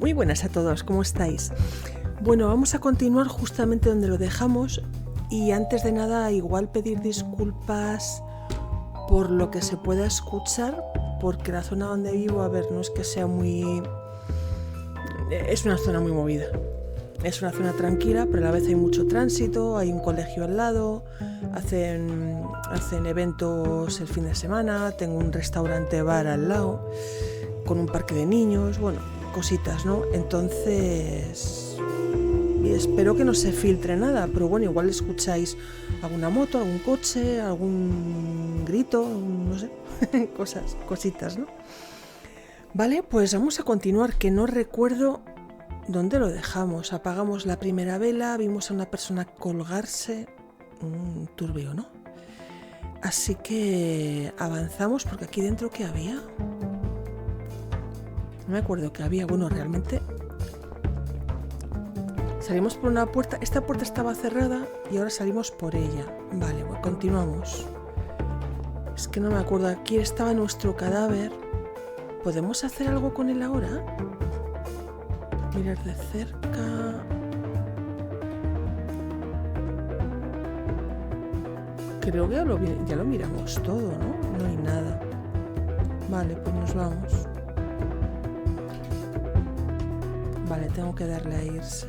Muy buenas a todos, ¿cómo estáis? Bueno, vamos a continuar justamente donde lo dejamos y antes de nada igual pedir disculpas por lo que se pueda escuchar, porque la zona donde vivo, a ver, no es que sea muy... es una zona muy movida. Es una zona tranquila, pero a la vez hay mucho tránsito, hay un colegio al lado, hacen eventos el fin de semana, tengo un restaurante bar al lado, con un parque de niños, bueno, cositas, ¿no? Entonces, espero que no se filtre nada, pero bueno, igual escucháis alguna moto, algún coche, algún grito, no sé, cositas, ¿no? Vale, pues vamos a continuar, que no recuerdo dónde lo dejamos. Apagamos la primera vela, vimos a una persona colgarse, turbio, ¿no? Así que avanzamos, porque aquí dentro, ¿qué había? No me acuerdo qué había. Bueno, realmente salimos por una puerta. Esta puerta estaba cerrada y ahora salimos por ella. Vale, pues continuamos. Es que no me acuerdo. Aquí estaba nuestro cadáver. ¿Podemos hacer algo con él ahora? Mirar de cerca. Creo que ya lo miramos todo, ¿no? No hay nada. Vale, pues nos vamos. Vale, tengo que darle a irse.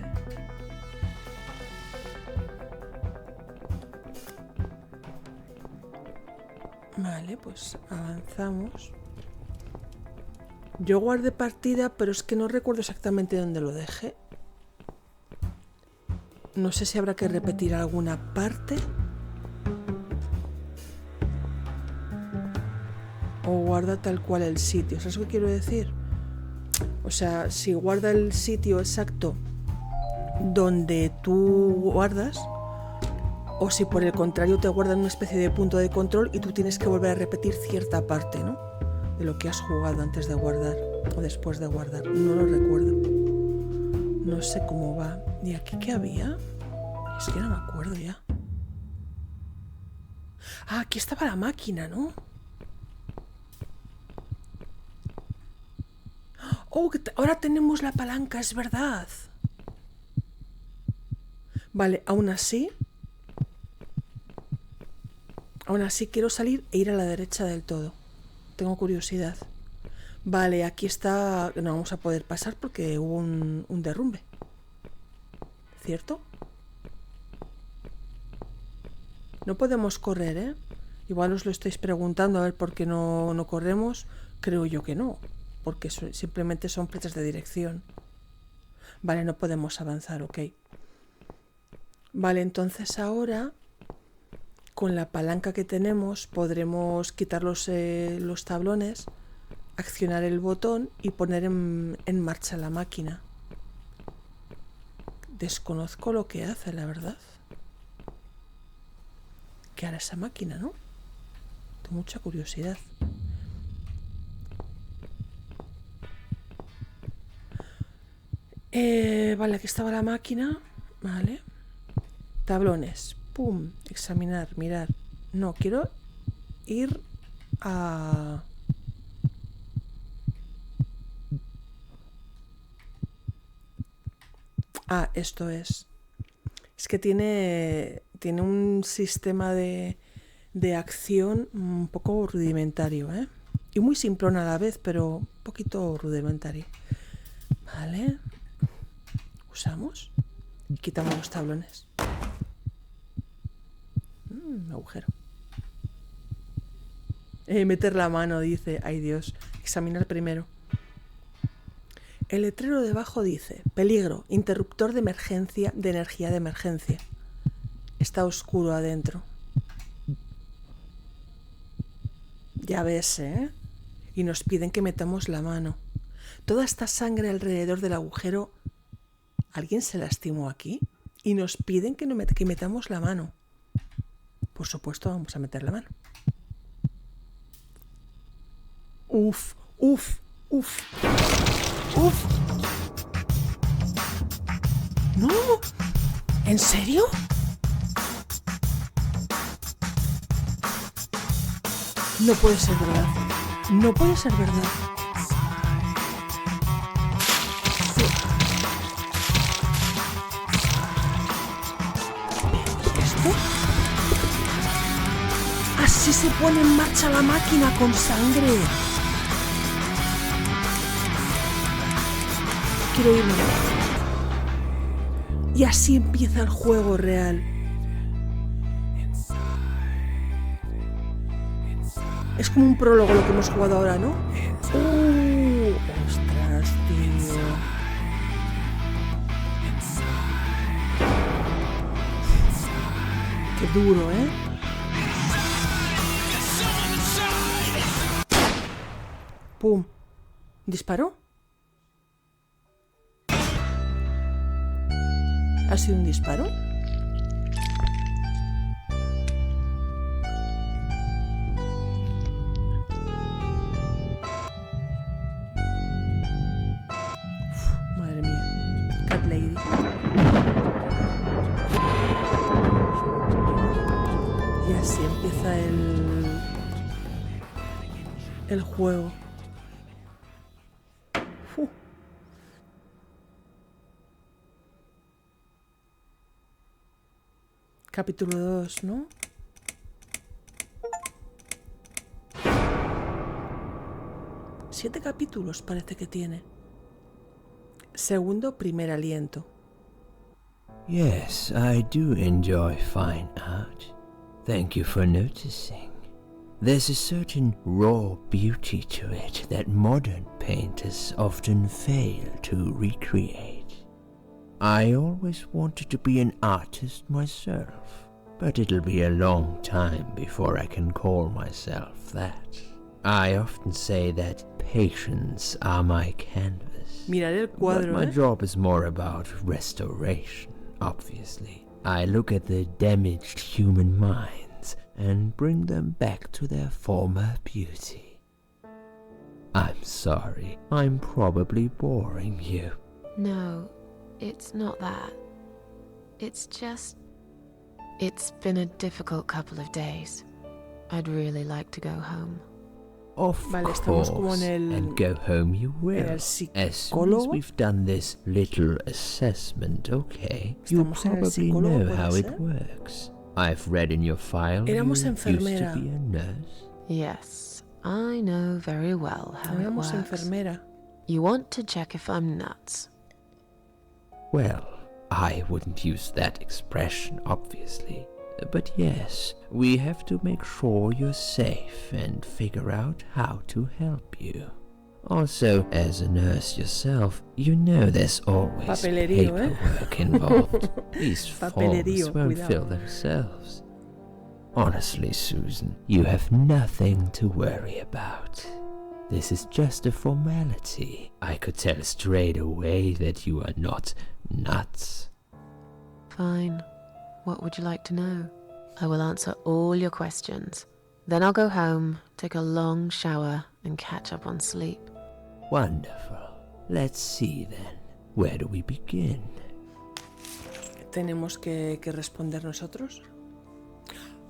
Vale, pues avanzamos. Yo guardé partida, pero es que no recuerdo exactamente dónde lo dejé. No sé si habrá que repetir alguna parte. O guarda tal cual el sitio. ¿Sabes lo que quiero decir? O sea, si guarda el sitio exacto donde tú guardas, o si por el contrario te guardan una especie de punto de control y tú tienes que volver a repetir cierta parte, ¿no? De lo que has jugado antes de guardar o después de guardar. No lo recuerdo. No sé cómo va. ¿Y aquí qué había? Es que no me acuerdo ya. Ah, aquí estaba la máquina, ¿no? Oh, ahora tenemos la palanca, es verdad. Vale, aún así quiero salir e ir a la derecha del todo. Tengo curiosidad. Vale, aquí está. No vamos a poder pasar porque hubo un derrumbe. ¿Cierto? No podemos correr, ¿eh? Igual os lo estáis preguntando a ver por qué no corremos. Creo yo que no, porque simplemente son flechas de dirección. Vale, no podemos avanzar, ok. Vale, entonces ahora con la palanca que tenemos podremos quitar los tablones, accionar el botón y poner en marcha la máquina. Desconozco lo que hace, la verdad. ¿Qué hará esa máquina, no? Tengo mucha curiosidad. Vale, aquí estaba la máquina. Vale. Tablones. Pum. Examinar, mirar. No, quiero ir a... Ah, esto es. Es que tiene un sistema de acción un poco rudimentario, ¿eh? Y muy simplón a la vez, pero un poquito rudimentario. Vale. Usamos y quitamos los tablones. Agujero. Meter la mano, dice. Ay, Dios. Examinar primero. El letrero debajo dice: peligro, interruptor de emergencia, de energía de emergencia. Está oscuro adentro. Ya ves, ¿eh? Y nos piden que metamos la mano. Toda esta sangre alrededor del agujero. ¿Alguien se lastimó aquí? Y nos piden que metamos la mano. Por supuesto, vamos a meter la mano. Uf, uf, uf. ¡Uf! ¡No! ¿En serio? No puede ser verdad. No puede ser verdad. así se pone en marcha la máquina con sangre. Quiero irme. Y así empieza el juego real. Es como un prólogo lo que hemos jugado ahora, ¿no? Ostras, tío. Qué duro, ¿eh? ¡Pum! ¿Disparó? ¿Ha sido un disparo? Madre mía. Cat Lady. Y así empieza el juego. Capítulo 2, ¿no? Siete capítulos parece que tiene. Segundo, primer aliento. Yes, I do enjoy fine art. Thank you for noticing. There's a certain raw beauty to it that modern painters often fail to recreate. I always wanted to be an artist myself, but it'll be a long time before I can call myself that. I often say that patients are my canvas. Miraré el cuadro, but my job is more about restoration, obviously. I look at the damaged human minds and bring them back to their former beauty. I'm sorry, I'm probably boring you. No, it's not that. It's just... It's been a difficult couple of days. I'd really like to go home. Of estamos como course, en and go home you will. el As soon as psicólogo. we've done this little assessment, okay, you Estamos en el probably psicólogo, know ¿puede how it ser? works. I've read in your file Éramos you enfermera. used to be a nurse. Yes, I know very well how it Éramos works. enfermera. You want to check if I'm nuts. Well, I wouldn't use that expression, obviously. But yes, we have to make sure you're safe and figure out how to help you. Also, as a nurse yourself, you know there's always Papelerío, ¿eh? paperwork involved. These Papelerío, forms won't cuidado. fill themselves. Honestly, Susan, you have nothing to worry about. This is just a formality. I could tell straight away that you are not nuts. Fine. What would you like to know? I will answer all your questions. Then I'll go home, take a long shower, and catch up on sleep. Wonderful. Let's see then. Where do we begin? ¿Tenemos que responder nosotros?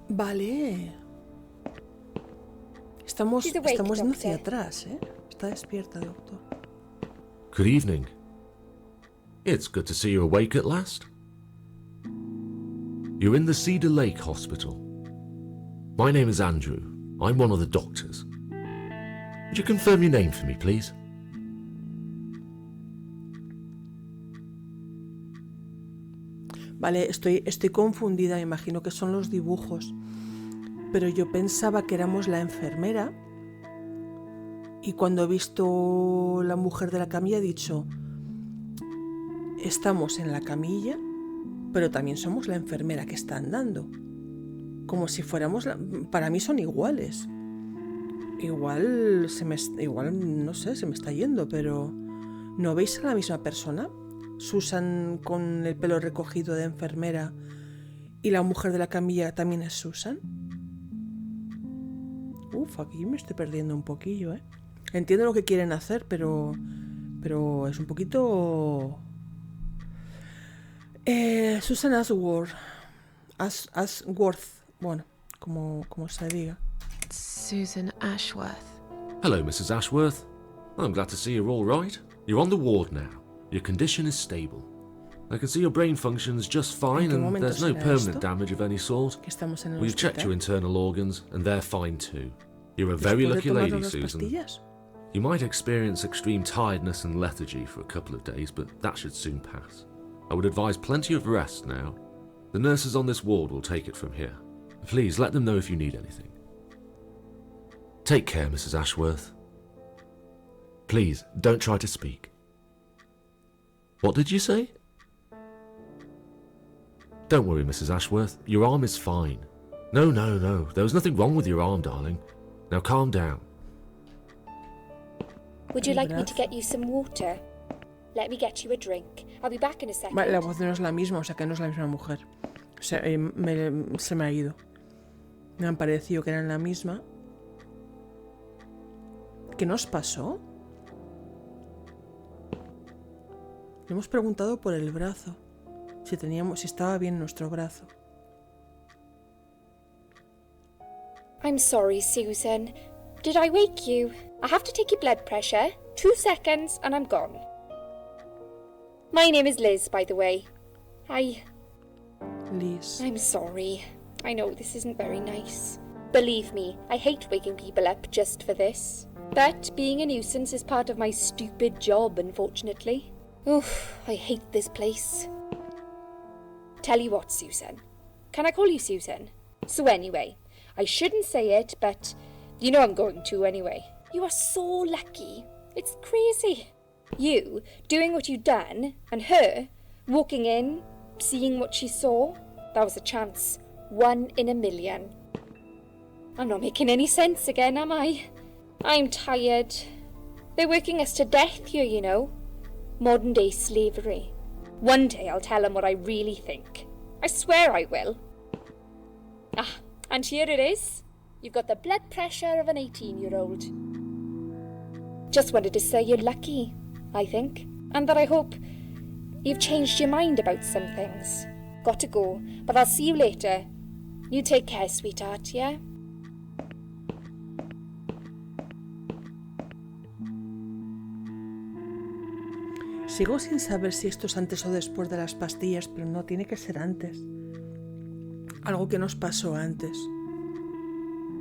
Vale. Estamos She's awake, yendo hacia doctor. atrás, ¿eh? Está despierta, doctor. Good evening. It's good to see you awake at last. You're in the Cedar Lake Hospital. My name is Andrew. I'm one of the doctors. Would you confirm your name for me, please? Vale, estoy confundida, me imagino que son los dibujos. Pero yo pensaba que éramos la enfermera. Y cuando he visto la mujer de la camilla he dicho, estamos en la camilla, pero también somos la enfermera que está andando. Como si fuéramos... Para mí son iguales. Igual, no sé, se me está yendo, pero... ¿No veis a la misma persona? Susan con el pelo recogido de enfermera y la mujer de la camilla también es Susan. Aquí me estoy perdiendo un poquillo, ¿eh? Entiendo lo que quieren hacer, pero es un poquito... Susan Ashworth. Ashworth. Bueno, como se diga. Susan Ashworth. Hello, Mrs. Ashworth. I'm glad to see you're all right. You're on the ward now. Your condition is stable. I can see your brain functions just fine and there's no permanent damage of any sort. Que estamos en el We've checked your hospital. internal organs and they're fine too. You're a very Después de lucky tomar lady, las Susan. pastillas. You might experience extreme tiredness and lethargy for a couple of days, but that should soon pass. I would advise plenty of rest now. The nurses on this ward will take it from here. Please let them know if you need anything. Take care, Mrs. Ashworth. Please, don't try to speak. What did you say? Don't worry, Mrs. Ashworth. Your arm is fine. No. There was nothing wrong with your arm, darling. Now calm down. Would you like me to get you some water? Let me get you a drink. I'll be back in a second. Vale, la voz no es la misma, o sea que no es la misma mujer. O sea, se me ha ido. Me han parecido que eran la misma. ¿Qué nos pasó? Le hemos preguntado por el brazo. Si estaba bien nuestro brazo. I'm sorry, Susan. Did I wake you? I have to take your blood pressure. 2 seconds and I'm gone. My name is Liz, by the way. Liz. I'm sorry. I know this isn't very nice. Believe me, I hate waking people up just for this. But being a nuisance is part of my stupid job, unfortunately. Oof, I hate this place. Tell you what, Susan. Can I call you Susan? So anyway, I shouldn't say it, but you know I'm going to anyway. You are so lucky. It's crazy. You doing what you'd done, and her walking in, seeing what she saw. That was a chance. 1 in a million. I'm not making any sense again, am I? I'm tired. They're working us to death here, you know. Modern day slavery. One day I'll tell them what I really think. I swear I will. Ah, and here it is. You've got the blood pressure of an 18-year-old. Just wanted to say you're lucky, I think. And that I hope you've changed your mind about some things. Got to go, but I'll see you later. You take care, sweetheart, yeah? Sigo sin saber si esto es antes o después de las pastillas, pero no, tiene que ser antes. Algo que nos pasó antes.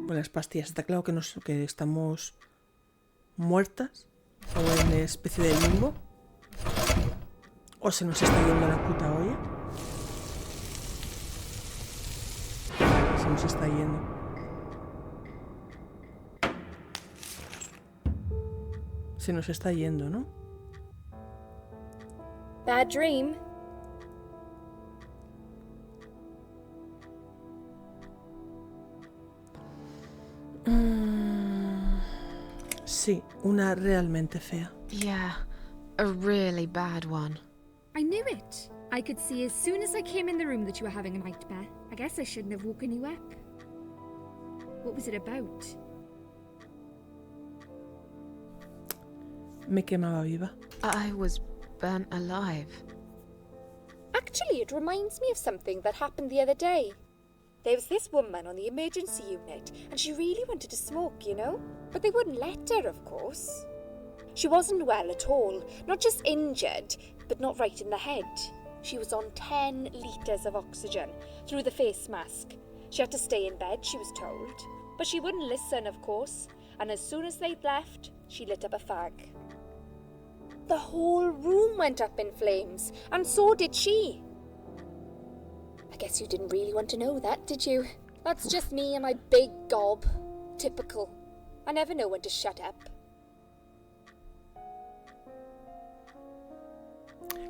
Con las pastillas. Está claro que estamos muertas o en una especie de limbo. O se nos está yendo la puta olla. Se nos está yendo. Se nos está yendo, ¿no? Bad dream. Sí, una realmente fea. Yeah, a really bad one. I knew it. I could see as soon as I came in the room that you were having a nightmare. I guess I shouldn't have woken you up. What was it about? Me quemaba viva. I was burnt alive. Actually, it reminds me of something that happened the other day. There was this woman on the emergency unit, and she really wanted to smoke, you know? But they wouldn't let her, of course. She wasn't well at all, not just injured, but not right in the head. She was on 10 litres of oxygen through the face mask. She had to stay in bed, she was told. But she wouldn't listen, of course, and as soon as they'd left, she lit up a fag. The whole room went up in flames, and so did she. I guess you didn't really want to know that, did you? That's just me and my big gob. Typical. I never know when to shut up.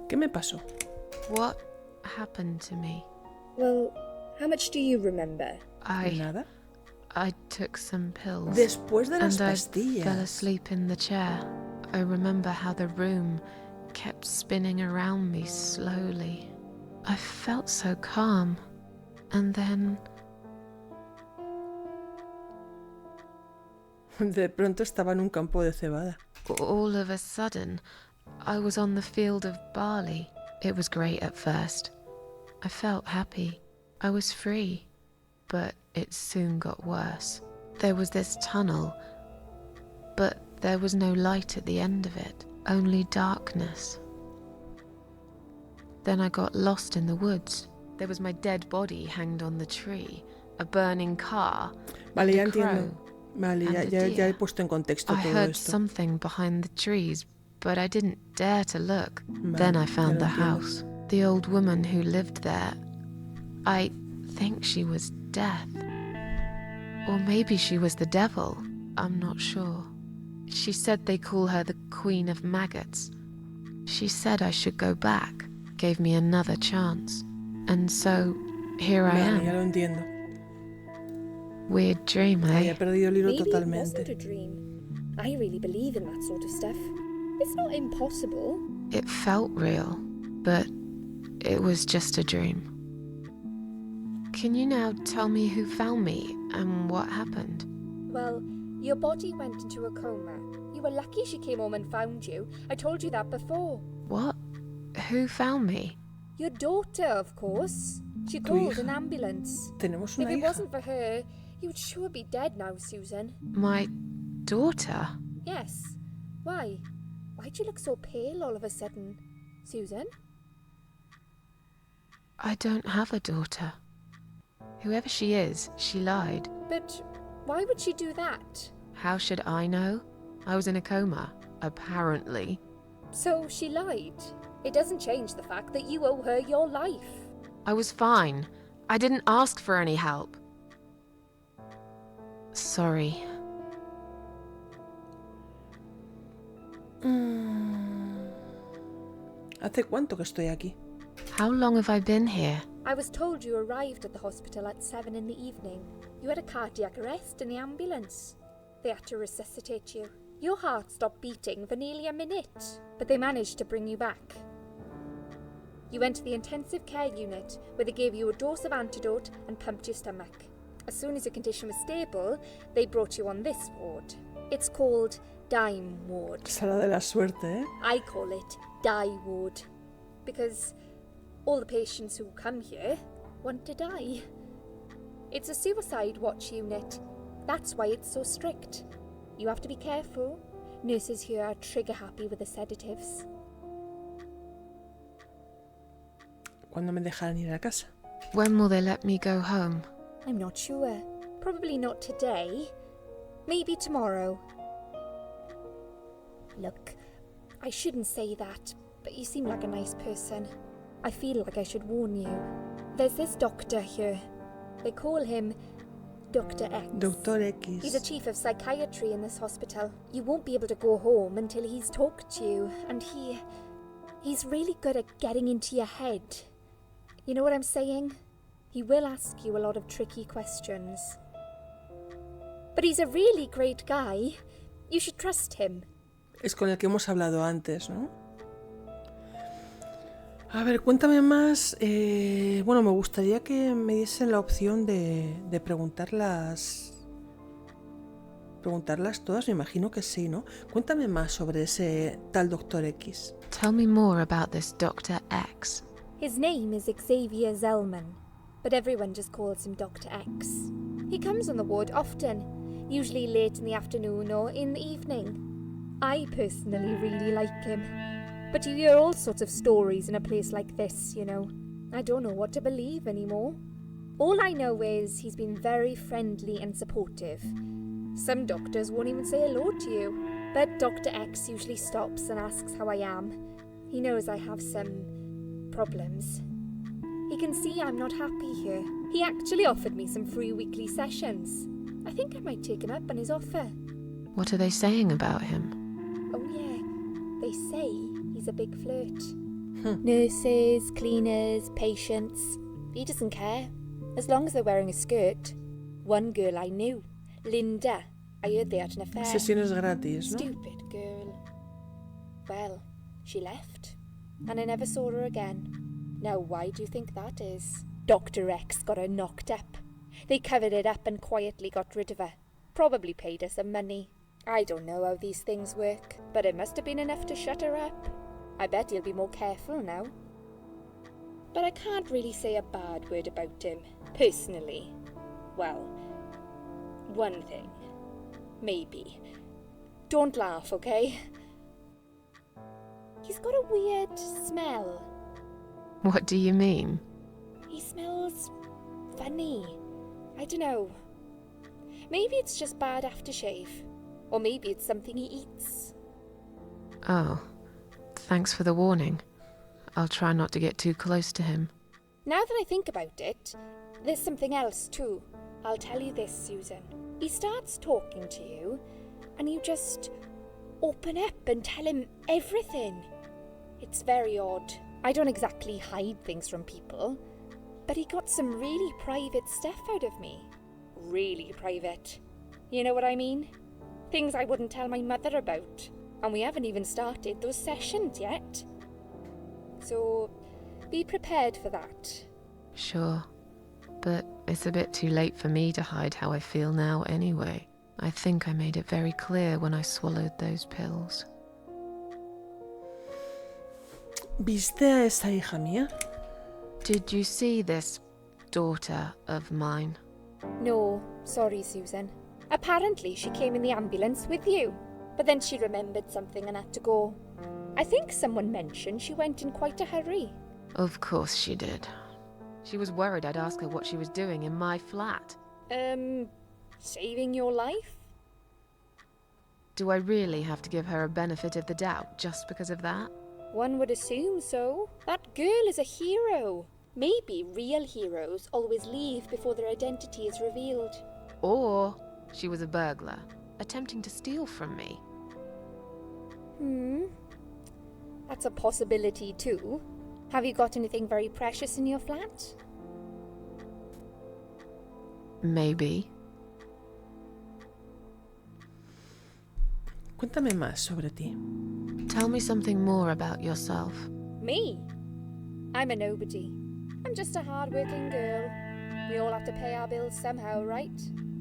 ¿Qué me pasó? What happened to me? Well, how much do you remember? Nada. I took some pills. Después de las and pastillas. I fell asleep in the chair. I remember how the room kept spinning around me slowly. I felt so calm. And then... De pronto estaba en un campo de cebada. all of a sudden, I was on the field of barley. It was great at first. I felt happy. I was free. But it soon got worse. There was this tunnel, but there was no light at the end of it, only darkness. Then I got lost in the woods. There was my dead body hanged on the tree, a burning car, Vale, and ya a entiendo. crow. Vale, and ya, a ya, ya he deer. puesto en contexto I todo heard esto. something behind the trees, but I didn't dare to look. Vale, Then I ya found lo the entiendo. house. The old woman who lived there. I think she was Death. Or maybe she was the devil. I'm not sure. She said they call her the Queen of Maggots. She said I should go back, gave me another chance. And so, here I Vale, ya am. lo entiendo. Weird dream, Ay, eh? he perdido el hilo Maybe it wasn't totalmente. a dream. I really believe in that sort of stuff. It's not impossible. It felt real, but it was just a dream. Can you now tell me who found me and what happened? Well, your body went into a coma. You were lucky she came home and found you. I told you that before. What? Who found me? Your daughter, of course. She Tu called hija. an ambulance. Tenemos If una it hija. wasn't for her, you would sure be dead now, Susan. My daughter? Yes. Why? Why'd you look so pale all of a sudden, Susan? I don't have a daughter. Whoever she is, she lied. But why would she do that? How should I know? I was in a coma, apparently. So she lied. It doesn't change the fact that you owe her your life. I was fine. I didn't ask for any help. Sorry. ¿Hace cuánto que estoy aquí? How long have I been here? I was told you arrived at the hospital at 7 in the evening. You had a cardiac arrest in the ambulance. They had to resuscitate you. Your heart stopped beating for nearly a minute, but they managed to bring you back. You went to the intensive care unit, where they gave you a dose of antidote and pumped your stomach. As soon as your condition was stable, they brought you on this ward. It's called Dime Ward. Sala de la suerte, ¿eh? I call it Die Ward, because all the patients who come here want to die. It's a suicide watch unit. That's why it's so strict. You have to be careful. Nurses here are trigger happy with the sedatives. ¿Cuándo me dejarán ir a casa? When will they let me go home? I'm not sure. Probably not today. Maybe tomorrow. Look, I shouldn't say that, but you seem like a nice person. I feel like I should warn you. There's this doctor here. They call him Dr. X. Doctor X. He's a chief of psychiatry in this hospital. You won't be able to go home until he's talked to you, and he's really good at getting into your head. You know what I'm saying? He will ask you a lot of tricky questions. But he's a really great guy. You should trust him. Es con el que hemos hablado antes, ¿no? A ver, cuéntame más. Bueno, me gustaría que me diesen la opción de preguntarlas todas. Me imagino que sí, ¿no? Cuéntame más sobre ese tal Dr. X. Tell me more about this Dr. X. His name is Xavier Zellman, but everyone just calls him Dr. X. He comes on the ward often, usually late in the afternoon or in the evening. I personally really like him, but you hear all sorts of stories in a place like this, you know. I don't know what to believe anymore. All I know is he's been very friendly and supportive. Some doctors won't even say hello to you, but Dr. X usually stops and asks how I am. He knows I have some problems. He can see I'm not happy here. He actually offered me some free weekly sessions. I think I might take him up on his offer. What are they saying about him? Oh yeah, they say he's a big flirt. Nurses, cleaners, patients. He doesn't care, as long as they're wearing a skirt. One girl I knew, Linda, I heard they had an affair. Sesiones gratis, ¿no? Stupid girl. Well, she left, and I never saw her again. Now why do you think that is? Dr. X got her knocked up. They covered it up and quietly got rid of her. Probably paid her some money. I don't know how these things work, but it must have been enough to shut her up. I bet he'll be more careful now. But I can't really say a bad word about him, personally. Well, one thing. Maybe. Don't laugh, okay? He's got a weird smell. What do you mean? He smells funny. I don't know. Maybe it's just bad aftershave. Or maybe it's something he eats. Oh, thanks for the warning. I'll try not to get too close to him. Now that I think about it, there's something else too. I'll tell you this, Susan. He starts talking to you, and you just open up and tell him everything. It's very odd. I don't exactly hide things from people, but he got some really private stuff out of me. Really private. You know what I mean? Things I wouldn't tell my mother about. And we haven't even started those sessions yet. So, be prepared for that. Sure. But it's a bit too late for me to hide how I feel now anyway. I think I made it very clear when I swallowed those pills. ¿Viste a esa hija mía? Did you see this daughter of mine? No, sorry, Susan. Apparently she came in the ambulance with you, but then she remembered something and had to go. I think someone mentioned she went in quite a hurry. Of course she did. She was worried I'd ask her what she was doing in my flat. Saving your life? Do I really have to give her a benefit of the doubt just because of that? One would assume so. That girl is a hero. Maybe real heroes always leave before their identity is revealed. Or she was a burglar, attempting to steal from me. That's a possibility too. Have you got anything very precious in your flat? Maybe. Cuéntame más sobre ti. Tell me something more about yourself. Me? I'm a nobody. I'm just a hard-working girl. We all have to pay our bills somehow, right?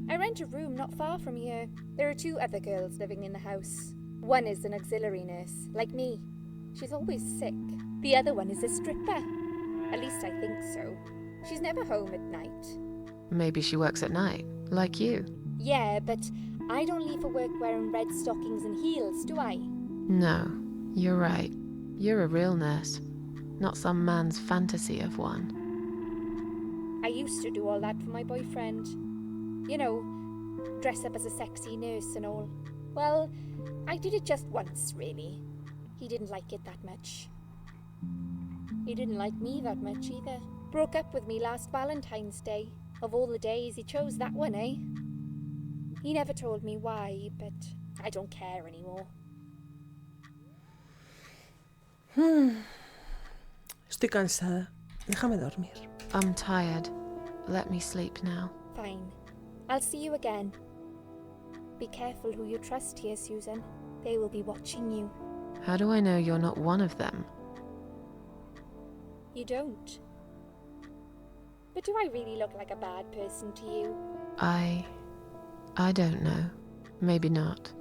I rent a room not far from here. There are 2 other girls living in the house. One is an auxiliary nurse, like me. She's always sick. The other one is a stripper. At least I think so. She's never home at night. Maybe she works at night, like you. Yeah, but I don't leave for work wearing red stockings and heels, do I? No, you're right. You're a real nurse, not some man's fantasy of one. I used to do all that for my boyfriend. You know, dress up as a sexy nurse and all. Well, I did it just once, really. He didn't like it that much. He didn't like me that much either. Broke up with me last Valentine's Day. Of all the days, he chose that one, eh? He never told me why, but I don't care anymore. Estoy cansada. Déjame dormir. I'm tired. Let me sleep now. Fine. I'll see you again. Be careful who you trust here, Susan. They will be watching you. How do I know you're not one of them? You don't. But do I really look like a bad person to you? I don't know. Maybe not.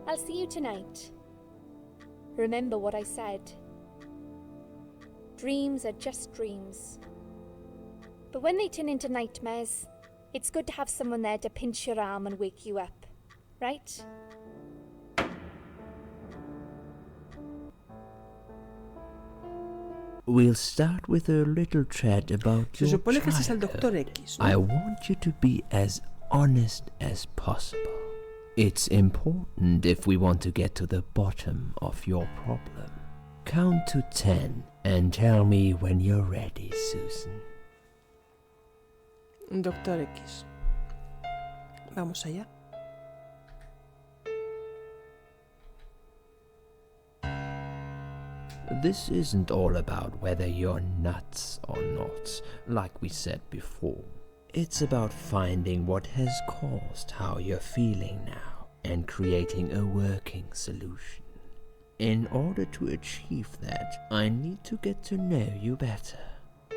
I'll see you tonight. Remember what I said. Dreams are just dreams. But when they turn into nightmares, it's good to have someone there to pinch your arm and wake you up, right? We'll start with a little chat about Se your supone que ese es el Dr. childhood. X, ¿no? I want you to be as honest as possible. It's important if we want to get to the bottom of your problem. Count to 10 and tell me when you're ready, Susan. Dr. X. Vamos allá. This isn't all about whether you're nuts or not, like we said before. It's about finding what has caused how you're feeling now and creating a working solution. In order to achieve that, I need to get to know you better.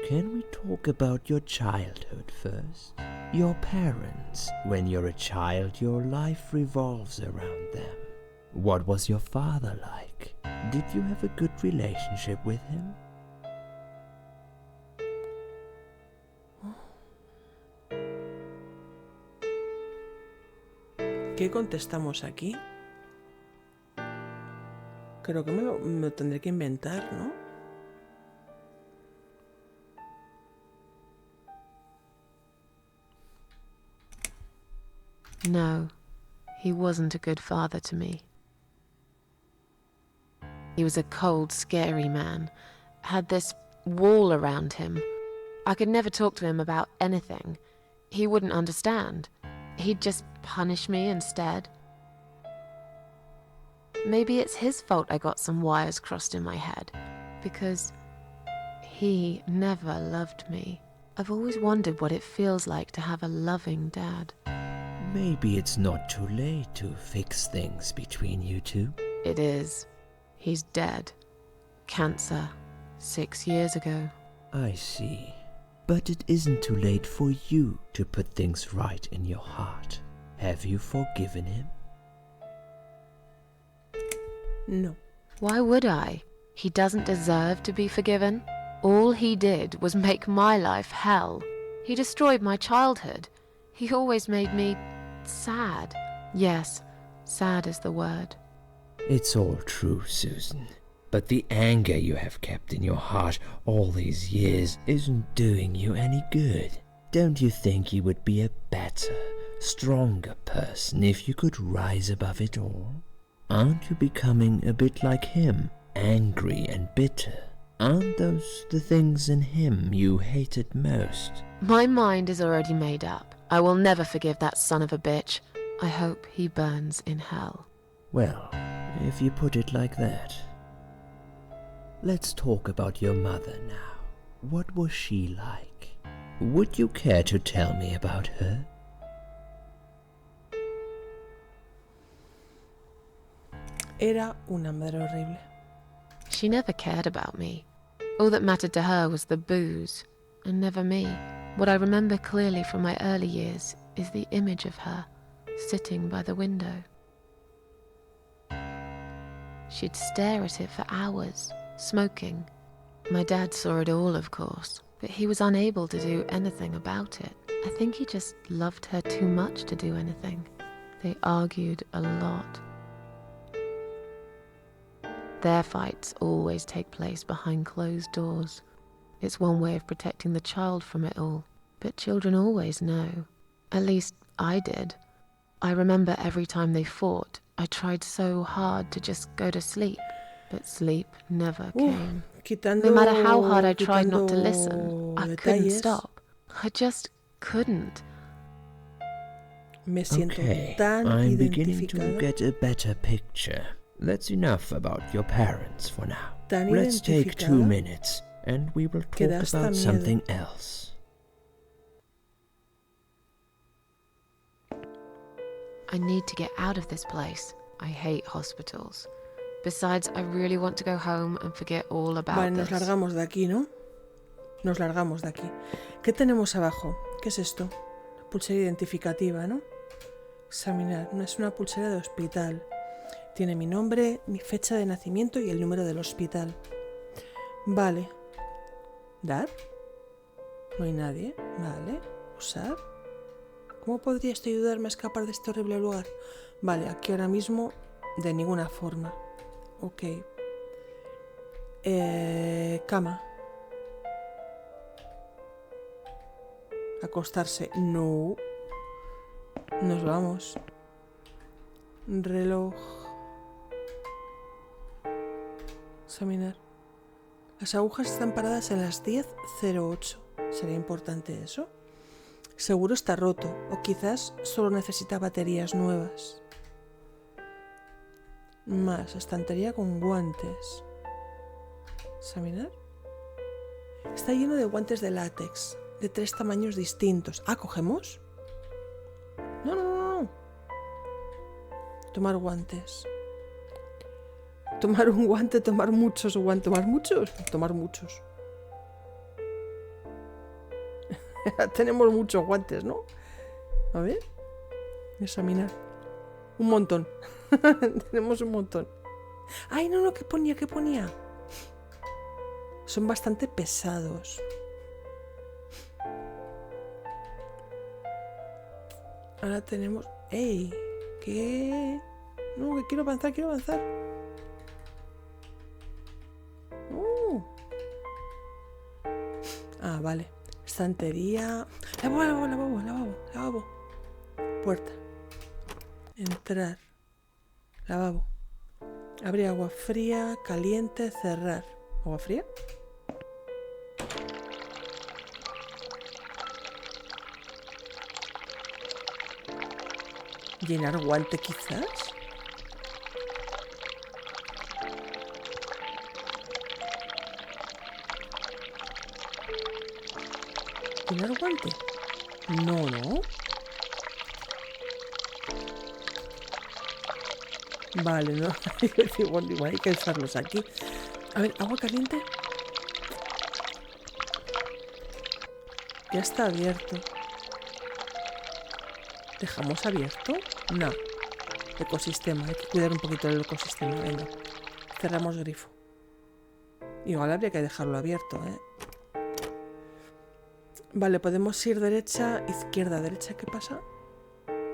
Can we talk about your childhood first? Your parents. When you're a child, your life revolves around them. What was your father like? Did you have a good relationship with him? ¿Qué contestamos aquí? Creo que me lo tendré que inventar, ¿no? No, he wasn't a good father to me. He was a cold, scary man, had this wall around him. I could never talk to him about anything. He wouldn't understand. He'd just punish me instead. Maybe it's his fault I got some wires crossed in my head, because he never loved me. I've always wondered what it feels like to have a loving dad. Maybe it's not too late to fix things between you two. It is. He's dead. Cancer. 6 years ago. I see. But it isn't too late for you to put things right in your heart. Have you forgiven him? No. Why would I? He doesn't deserve to be forgiven. All he did was make my life hell. He destroyed my childhood. He always made me sad. Yes, sad is the word. It's all true, Susan. But the anger you have kept in your heart all these years isn't doing you any good. Don't you think you would be a better, stronger person if you could rise above it all? Aren't you becoming a bit like him, angry and bitter? Aren't those the things in him you hated most? My mind is already made up. I will never forgive that son of a bitch. I hope he burns in hell. Well, if you put it like that. Let's talk about your mother now. What was she like? Would you care to tell me about her? Era una madre horrible. She never cared about me. All that mattered to her was the booze, and never me. What I remember clearly from my early years is the image of her sitting by the window. She'd stare at it for hours, smoking. My dad saw it all, of course, but he was unable to do anything about it. I think he just loved her too much to do anything. They argued a lot. Their fights always take place behind closed doors. It's one way of protecting the child from it all. But children always know. At least I did. I remember every time they fought, I tried so hard to just go to sleep. But sleep never came. No matter how hard I tried not to listen, I couldn't stop. I just couldn't. Me siento Okay, tan I'm beginning to identificada. get a better picture. That's enough about your parents for now. Tan Let's take 2 identificada minutes and we will que talk da hasta about miedo. something else. I need to get out of this place. I hate hospitals. Besides, I really want to go home and forget all about Vale, nos this. largamos de aquí, ¿no? Nos largamos de aquí. ¿Qué tenemos abajo? ¿Qué es esto? Pulsera identificativa, ¿no? Examinar. Es una pulsera de hospital. Tiene mi nombre, mi fecha de nacimiento y el número del hospital. Vale. ¿Dar? No hay nadie. Vale. ¿Usar? ¿Cómo podría esto ayudarme a escapar de este horrible lugar? Vale, aquí ahora mismo de ninguna forma. Ok. Cama. Acostarse. No. Nos vamos. Reloj. Examinar. Las agujas están paradas en las 10:08. ¿Sería importante eso? Seguro está roto, o quizás solo necesita baterías nuevas. Más, estantería con guantes. ¿Examinar? Está lleno de guantes de látex, de 3 tamaños distintos. Ah, ¿cogemos? No. Tomar guantes. Tomar un guante, tomar muchos guantes. ¿Tomar muchos? Tomar muchos. Tenemos muchos guantes, ¿no? A ver. Examinar. Un montón. Tenemos un montón. Ay, no, ¿qué ponía? ¿Qué ponía? Son bastante pesados. Ahora tenemos... ¡Ey! ¿Qué? No, que quiero avanzar. Ah, vale. Estantería. Lavabo. Puerta. Entrar. Lavabo. Abrir agua fría, caliente, cerrar. ¿Agua fría? ¿Llenar guante quizás? ¿Llenar guante? No. Vale, no. Igual hay que usarlos aquí. A ver, agua caliente. Ya está abierto. ¿Dejamos abierto? No. Ecosistema. Hay que cuidar un poquito el ecosistema. Venga. Cerramos grifo. Igual habría que dejarlo abierto, ¿eh? Vale, podemos ir derecha, izquierda, derecha. ¿Qué pasa?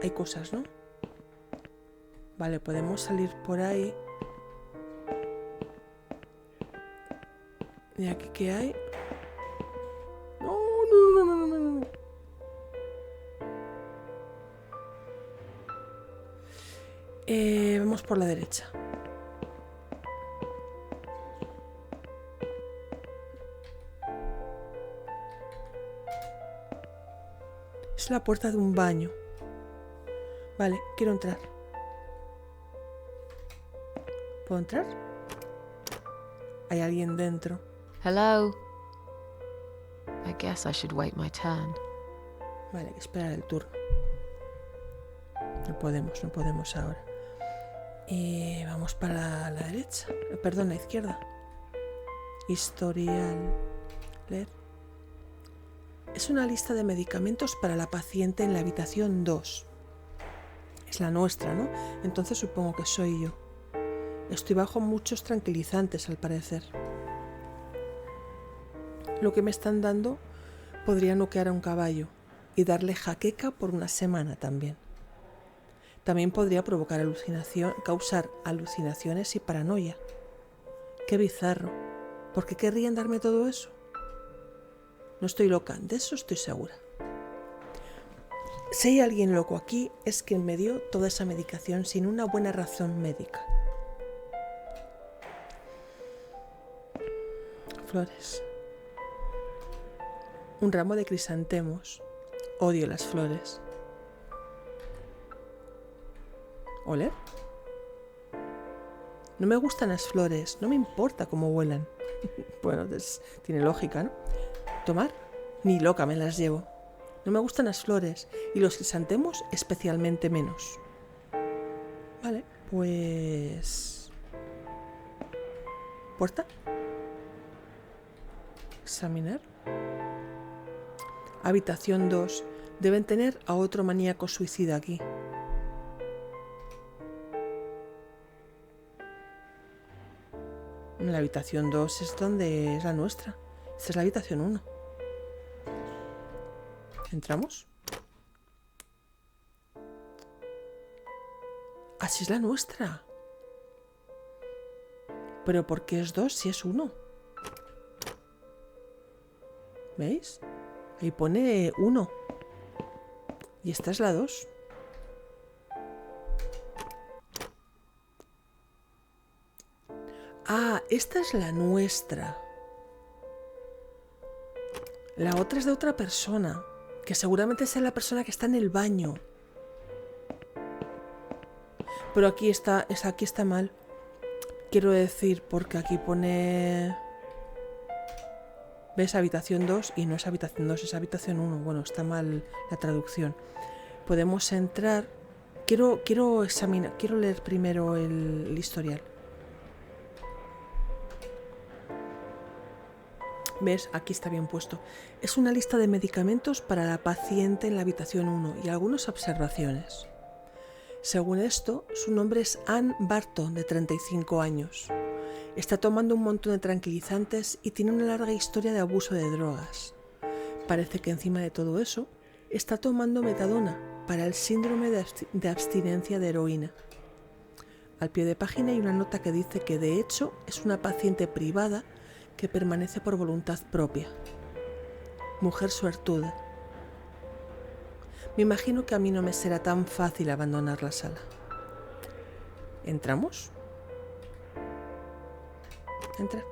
Hay cosas, ¿no? Vale, podemos salir por ahí. ¿Y aquí qué hay? No. Vamos por la derecha. Es la puerta de un baño. Vale, quiero entrar. ¿Puedo entrar? Hay alguien dentro. Hello? I guess I should wait my turn. Vale, hay que esperar el turno. No podemos ahora. Vamos para la derecha. Perdón, la izquierda. Historial. Leer. Es una lista de medicamentos para la paciente en la habitación 2. Es la nuestra, ¿no? Entonces supongo que soy yo. Estoy bajo muchos tranquilizantes, al parecer. Lo que me están dando podría noquear a un caballo y darle jaqueca por una semana también. También podría provocar causar alucinaciones y paranoia. ¡Qué bizarro! ¿Por qué querrían darme todo eso? No estoy loca, de eso estoy segura. Si hay alguien loco aquí, es quien me dio toda esa medicación sin una buena razón médica. Flores. Un ramo de crisantemos. Odio las flores. ¿Oler? No me gustan las flores, no me importa cómo huelan. Bueno, tiene lógica, ¿no? ¿Tomar? Ni loca me las llevo. No me gustan las flores y los crisantemos especialmente menos. Vale, pues... ¿Puerta? Examinar. Habitación 2. Deben tener a otro maníaco suicida aquí. La habitación 2 es donde es la nuestra. Esta es la habitación 1. ¿Entramos? Así es la nuestra. ¿Pero por qué es 2 si es 1? ¿Veis? Ahí pone 1. Y esta es la 2. Ah, esta es la nuestra. La otra es de otra persona, que seguramente sea la persona que está en el baño. Pero aquí está mal. Quiero decir, porque aquí pone... ¿Ves? Habitación 2 y no es habitación 2, es habitación 1. Bueno, está mal la traducción. Podemos entrar... Quiero examinar, quiero leer primero el historial. ¿Ves? Aquí está bien puesto. Es una lista de medicamentos para la paciente en la habitación 1 y algunas observaciones. Según esto, su nombre es Anne Barton, de 35 años. Está tomando un montón de tranquilizantes y tiene una larga historia de abuso de drogas. Parece que encima de todo eso, está tomando metadona para el síndrome de abstinencia de heroína. Al pie de página hay una nota que dice que de hecho es una paciente privada que permanece por voluntad propia. Mujer suertuda. Me imagino que a mí no me será tan fácil abandonar la sala. ¿Entramos? Entra.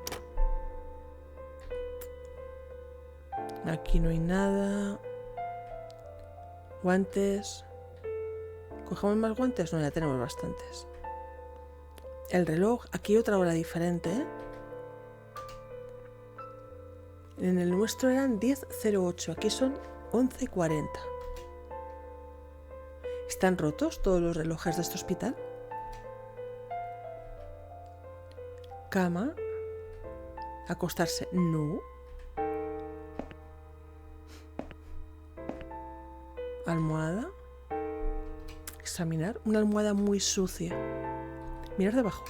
Aquí no hay nada. Guantes. ¿Cogemos más guantes? No, ya tenemos bastantes. El reloj. Aquí otra hora diferente, ¿eh? En el nuestro eran 10:08. Aquí son 11:40. ¿Están rotos todos los relojes de este hospital? Cama. Acostarse. No. Almohada. Examinar. Una almohada muy sucia. Mirar debajo.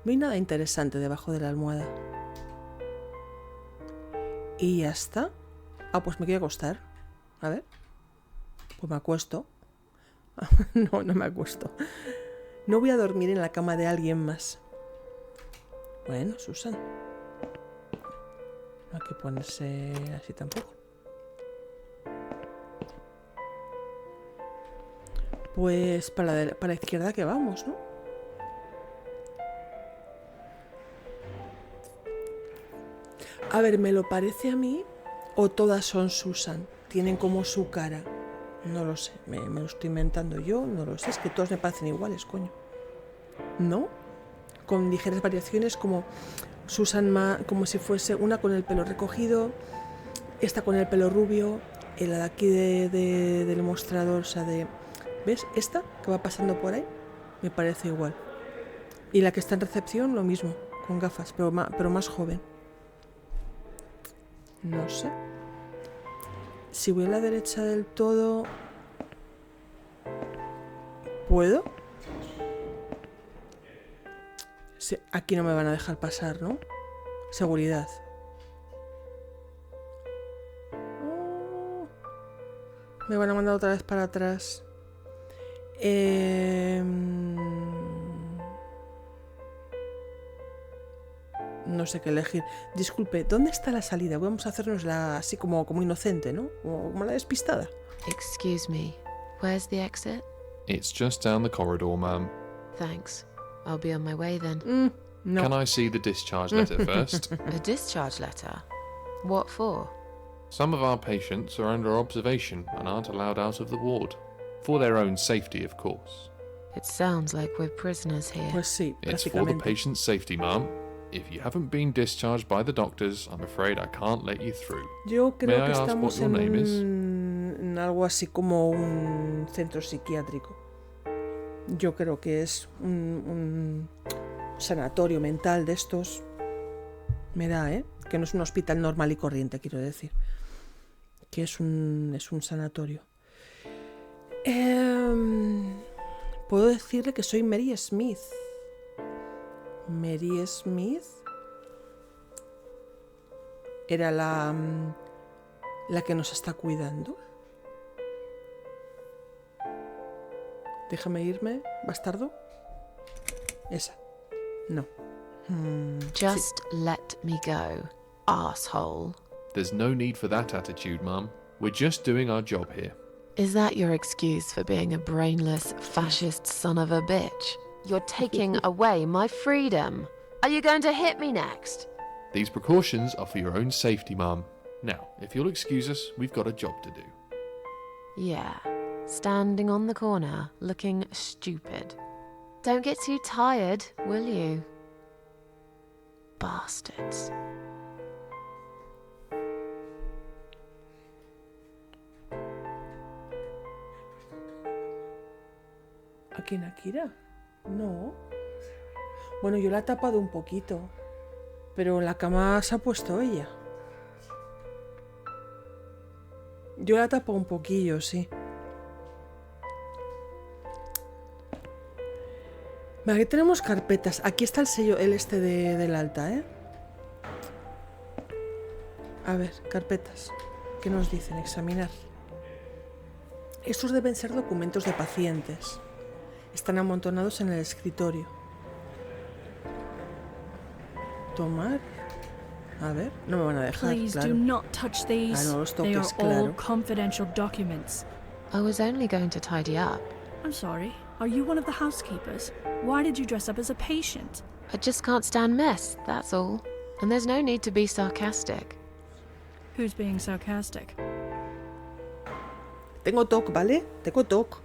No hay nada interesante debajo de la almohada. Y ya está. Ah, pues me quiero acostar. A ver. Pues me acuesto. No, no me acuesto. No voy a dormir en la cama de alguien más. Bueno, Susan. No hay que ponerse así tampoco. Pues para la izquierda que vamos, ¿no? A ver, ¿me lo parece a mí? ¿O todas son Susan? Tienen como su cara. No lo sé, me lo estoy inventando yo, no lo sé. Es que todos me parecen iguales, coño. ¿No? Con ligeras variaciones, como Susan como si fuese una con el pelo recogido, esta con el pelo rubio, la de aquí del mostrador, o sea, ¿ves? Esta que va pasando por ahí, me parece igual. Y la que está en recepción, lo mismo, con gafas, pero más joven. No sé. Si voy a la derecha del todo... ¿Puedo? Sí, aquí no me van a dejar pasar, ¿no? Seguridad. Me van a mandar otra vez para atrás. No sé qué elegir. Disculpe, ¿dónde está la salida? Vamos a hacernosla así como inocente, ¿no? Como la despistada. Excuse me, where's the exit? It's just down the corridor, ma'am. Thanks. I'll be on my way then. No. Can I see the discharge letter first? A discharge letter? What for? Some of our patients are under observation and aren't allowed out of the ward. For their own safety, of course. It sounds like we're prisoners here. Pues sí, It's for the prácticamente. patient's safety, ma'am. If you haven't been discharged by the doctors, I'm afraid I can't let you through. Yo creo May I que ask estamos what your en, name is? en algo así como un centro psiquiátrico. Yo creo que es un sanatorio mental de estos. Me da, ¿eh? Que no es un hospital normal y corriente, quiero decir. Que es un sanatorio. Puedo decirle que soy Mary Smith. Mary Smith era la que nos está cuidando. Déjame irme, bastardo. Esa. No. Just let me go, asshole. There's no need for that attitude, ma'am. We're just doing our job here. Is that your excuse for being a brainless, fascist son of a bitch? You're taking away my freedom. Are you going to hit me next? These precautions are for your own safety, ma'am. Now, if you'll excuse us, we've got a job to do. Yeah, standing on the corner, looking stupid. Don't get too tired, will you? Bastards. ¿A quién, Akira? No. Bueno, yo la he tapado un poquito, pero en la cama se ha puesto ella. Yo la tapo un poquillo, sí. Vale, aquí tenemos carpetas. Aquí está el sello, el este del alta, ¿eh? A ver, carpetas. ¿Qué nos dicen? Examinar. Estos deben ser documentos de pacientes. Están amontonados en el escritorio. Tomar. A ver, no me van a dejar, Please claro. do not touch these. Ah, no los They are toques, all claro. confidential documents. I was only going to tidy up. I'm sorry. Are you one of the housekeepers? Why did you dress up as a patient? I just can't stand mess, that's all. And there's no need to be sarcastic. Who's being sarcastic? Tengo TOC, ¿vale? Tengo TOC.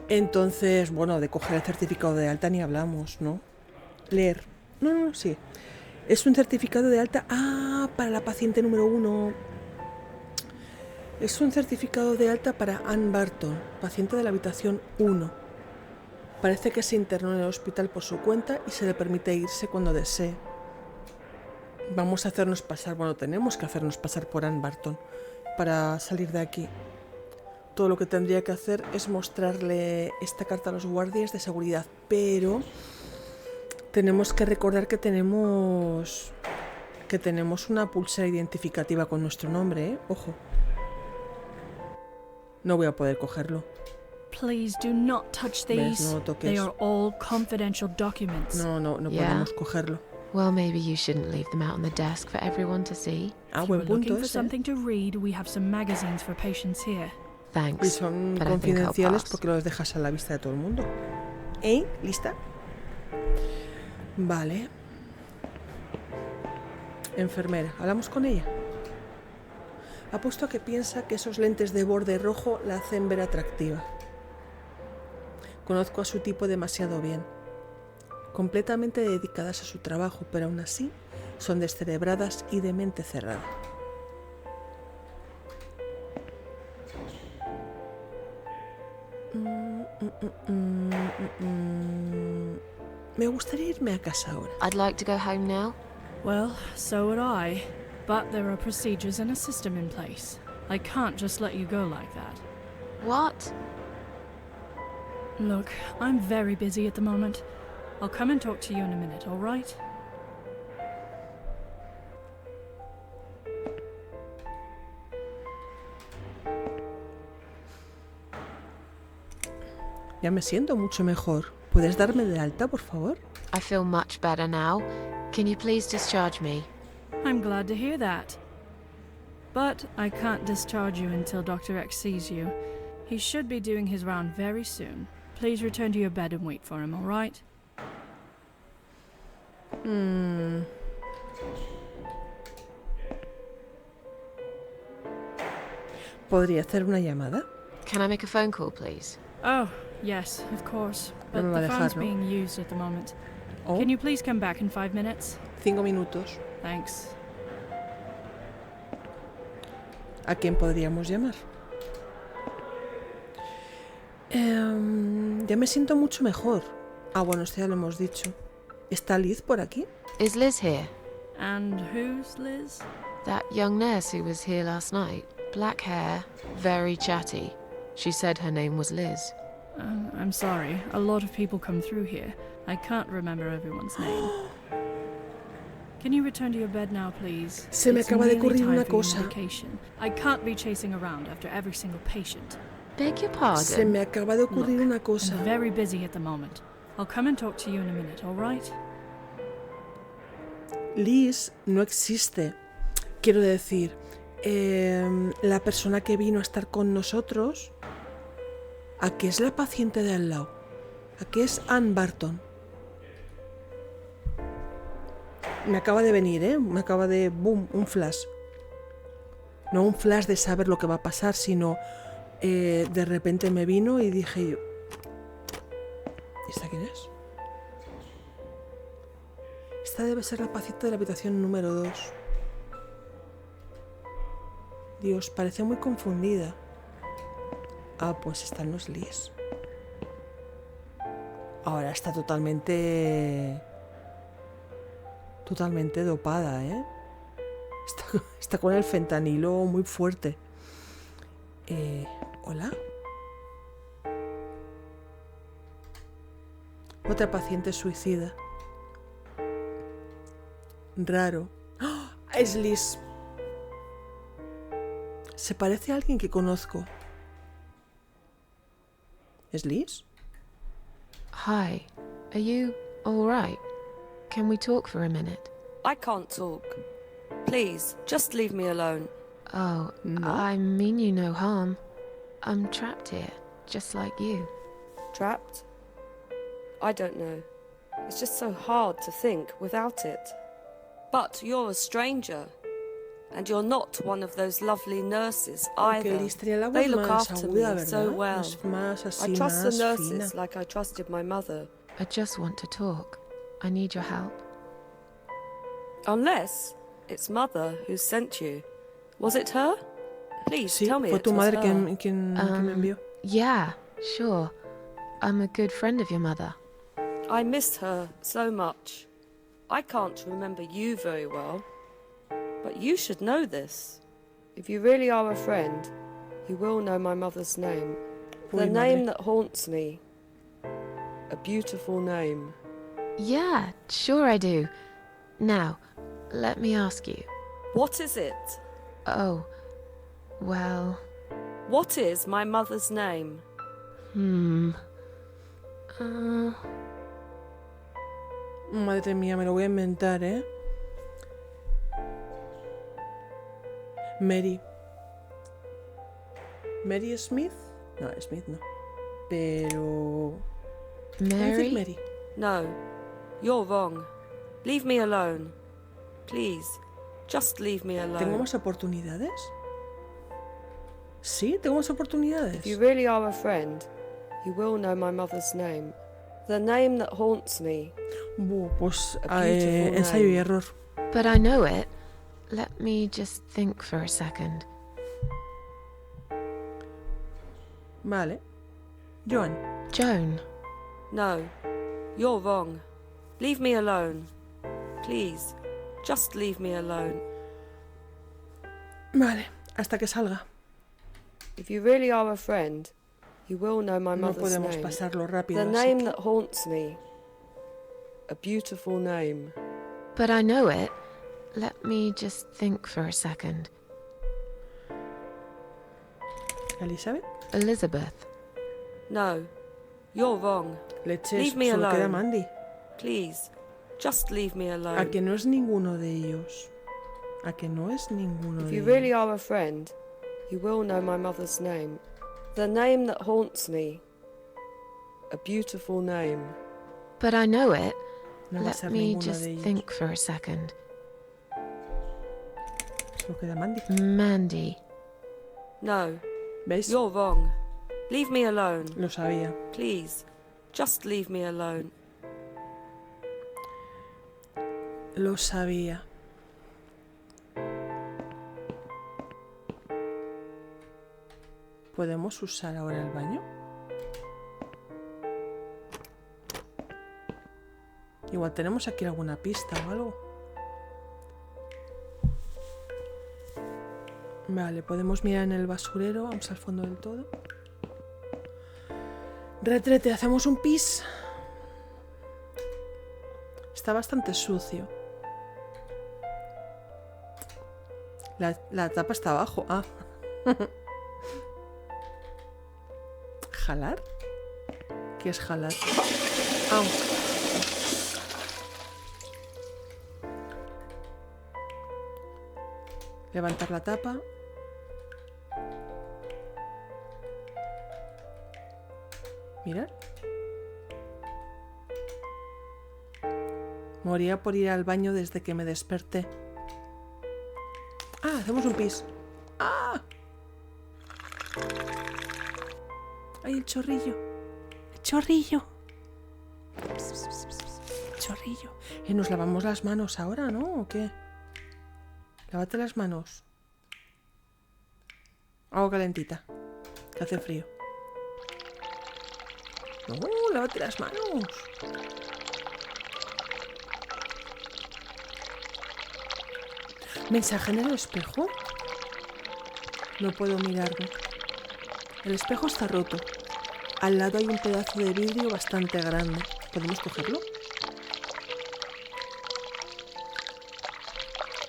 Entonces, bueno, de coger el certificado de alta ni hablamos, ¿no? Leer. No, sí. Es un certificado de alta... Ah, para la paciente número 1. Es un certificado de alta para Ann Barton, paciente de la habitación 1. Parece que se internó en el hospital por su cuenta y se le permite irse cuando desee. Vamos a hacernos pasar, tenemos que hacernos pasar por Ann Barton para salir de aquí. Todo lo que tendría que hacer es mostrarle esta carta a los guardias de seguridad, pero tenemos que recordar que tenemos una pulsera identificativa con nuestro nombre, ¿eh? Ojo. No voy a poder cogerlo. Please do not touch these. No lo toques. They are all confidential documents. No podemos cogerlo. Well, maybe you shouldn't leave them out on the desk for everyone to see. If Buen you're punto looking for ese. something to read, we have some magazines for patients here. Y Thanks, son but I think I'll confidenciales pass. porque los dejas a la vista de todo el mundo. ¿Lista? Vale. Enfermera, hablamos con ella. Apuesto a que piensa que esos lentes de borde rojo la hacen ver atractiva. Conozco a su tipo demasiado bien. Completamente dedicadas a su trabajo, pero aún así son descerebradas y de mente cerrada. Me gustaría irme a casa ahora. I'd like to go home now. Well, so would I. But there are procedures and a system in place. I can't just let you go like that. What? Look, I'm very busy at the moment. I'll come and talk to you in a minute, all right? Ya me siento mucho mejor. ¿Puedes darme de alta, por favor? I feel much better now. Can you please discharge me? I'm glad to hear that. But I can't discharge you until Dr. X sees you. He should be doing his round very soon. Please return to your bed and wait for him, all right? ¿Podría hacer una llamada? Can I make a phone call, please? Oh, yes, of course. No But me va a the dejar, phone's ¿no? being used at the moment. Oh, Can you please come back in 5 minutes? 5 minutos. Thanks. ¿A quién podríamos llamar? Ya me siento mucho mejor. Bueno, esto ya lo hemos dicho. ¿Está Liz por aquí? Is Liz here? And who's Liz? That young nurse who was here last night. Black hair, very chatty. She said her name was Liz. I'm sorry. A lot of people come through here. I can't remember everyone's name. Can you return to your bed now, please? Se me It's acaba de nearly ocurrir time una for your cosa. medication. I can't be chasing around after every single patient. Beg your pardon? Se me acaba de ocurrir Look, una cosa. I'm very busy at the moment. I'll come and talk to you in a minute, all right? Liz no existe. Quiero decir, la persona que vino a estar con nosotros, ¿a qué es la paciente de al lado? ¿A qué es Ann Barton? Me acaba de venir, me acaba de... ¡Boom! Un flash. No un flash de saber lo que va a pasar, sino de repente me vino y dije yo... ¿Esta quién es? Esta debe ser la paciente de la habitación número 2. Dios, parece muy confundida. Pues esta no es Liz. Ahora está totalmente dopada, ¿eh? Está con el fentanilo muy fuerte. ¿Hola? Otra paciente suicida. Raro. ¡Oh! Es Liz. Se parece a alguien que conozco. ¿Es Liz? Hi. Are you all right? Can we talk for a minute? I can't talk. Please, just leave me alone. Oh, No. I mean you no harm. I'm trapped here, just like you. Trapped? I don't know. It's just so hard to think without it. But you're a stranger. And you're not one of those lovely nurses either. They look after me so well. I trust the nurses like I trusted my mother. I just want to talk. I need your help. Unless it's Mother who sent you. Was it her? Please Sí, tell me fue it tu was madre her. quien me envió. Yeah, sure. I'm a good friend of your mother. I missed her so much. I can't remember you very well. But you should know this. If you really are a friend, you will know my mother's name. The name that haunts me. A beautiful name. Yeah, sure I do. Now, let me ask you. What is it? Oh, well... What is my mother's name? Madre mía, me lo voy a inventar, ¿eh? Mary. ¿Mary Smith? No, Smith no. Pero... Mary? Mary. No, you're wrong. Leave me alone. Please, just leave me alone. ¿Tengo más oportunidades? Sí, tengo más oportunidades. If you really are a friend, you will know my mother's name. The name that haunts me. Pues beautiful ensayo y name. error. But I know it. Let me just think for a second. Vale. Joan. Joan. No, you're wrong. Leave me alone. Please, just leave me alone. Vale, hasta que salga. If you really are a friend, you will know my No mother's podemos name. pasarlo rápido. The así name que- that haunts me. A beautiful name. But I know it. Let me just think for a second. Elizabeth. Elizabeth. No, you're wrong. Leches, Leave me solo queda alone. Mandy. Please, just leave me alone. A que no es ninguno de ellos. A que no es ninguno If de you ellos. really are a friend, you will know my mother's name. The name that haunts me. A beautiful name. But I know it. No va a Let ser me ninguno just de ellos. think for a second. Solo queda Mandy. Mandy. No, ¿Ves? you're wrong. Leave me alone. Lo sabía. Please, just leave me alone. Lo sabía. ¿Podemos usar ahora el baño? Igual tenemos aquí alguna pista o algo. Vale, podemos mirar en el basurero. Vamos al fondo del todo. Retrete, hacemos un pis. Está bastante sucio. La tapa está abajo. Ah. ¿Jalar? ¿Qué es jalar? Ah. Levantar la tapa. Mirad. Moría por ir al baño desde que me desperté. Ah, hacemos un pis. ¡Ah! ¡Ay, el chorrillo! ¡El chorrillo! El chorrillo. ¿Nos lavamos las manos ahora, no? ¿O qué? Lávate las manos. Agua calentita. Que hace frío. No, lávate las manos. ¿Mensaje en el espejo? No puedo mirarme. El espejo está roto. Al lado hay un pedazo de vidrio bastante grande. ¿Podemos cogerlo?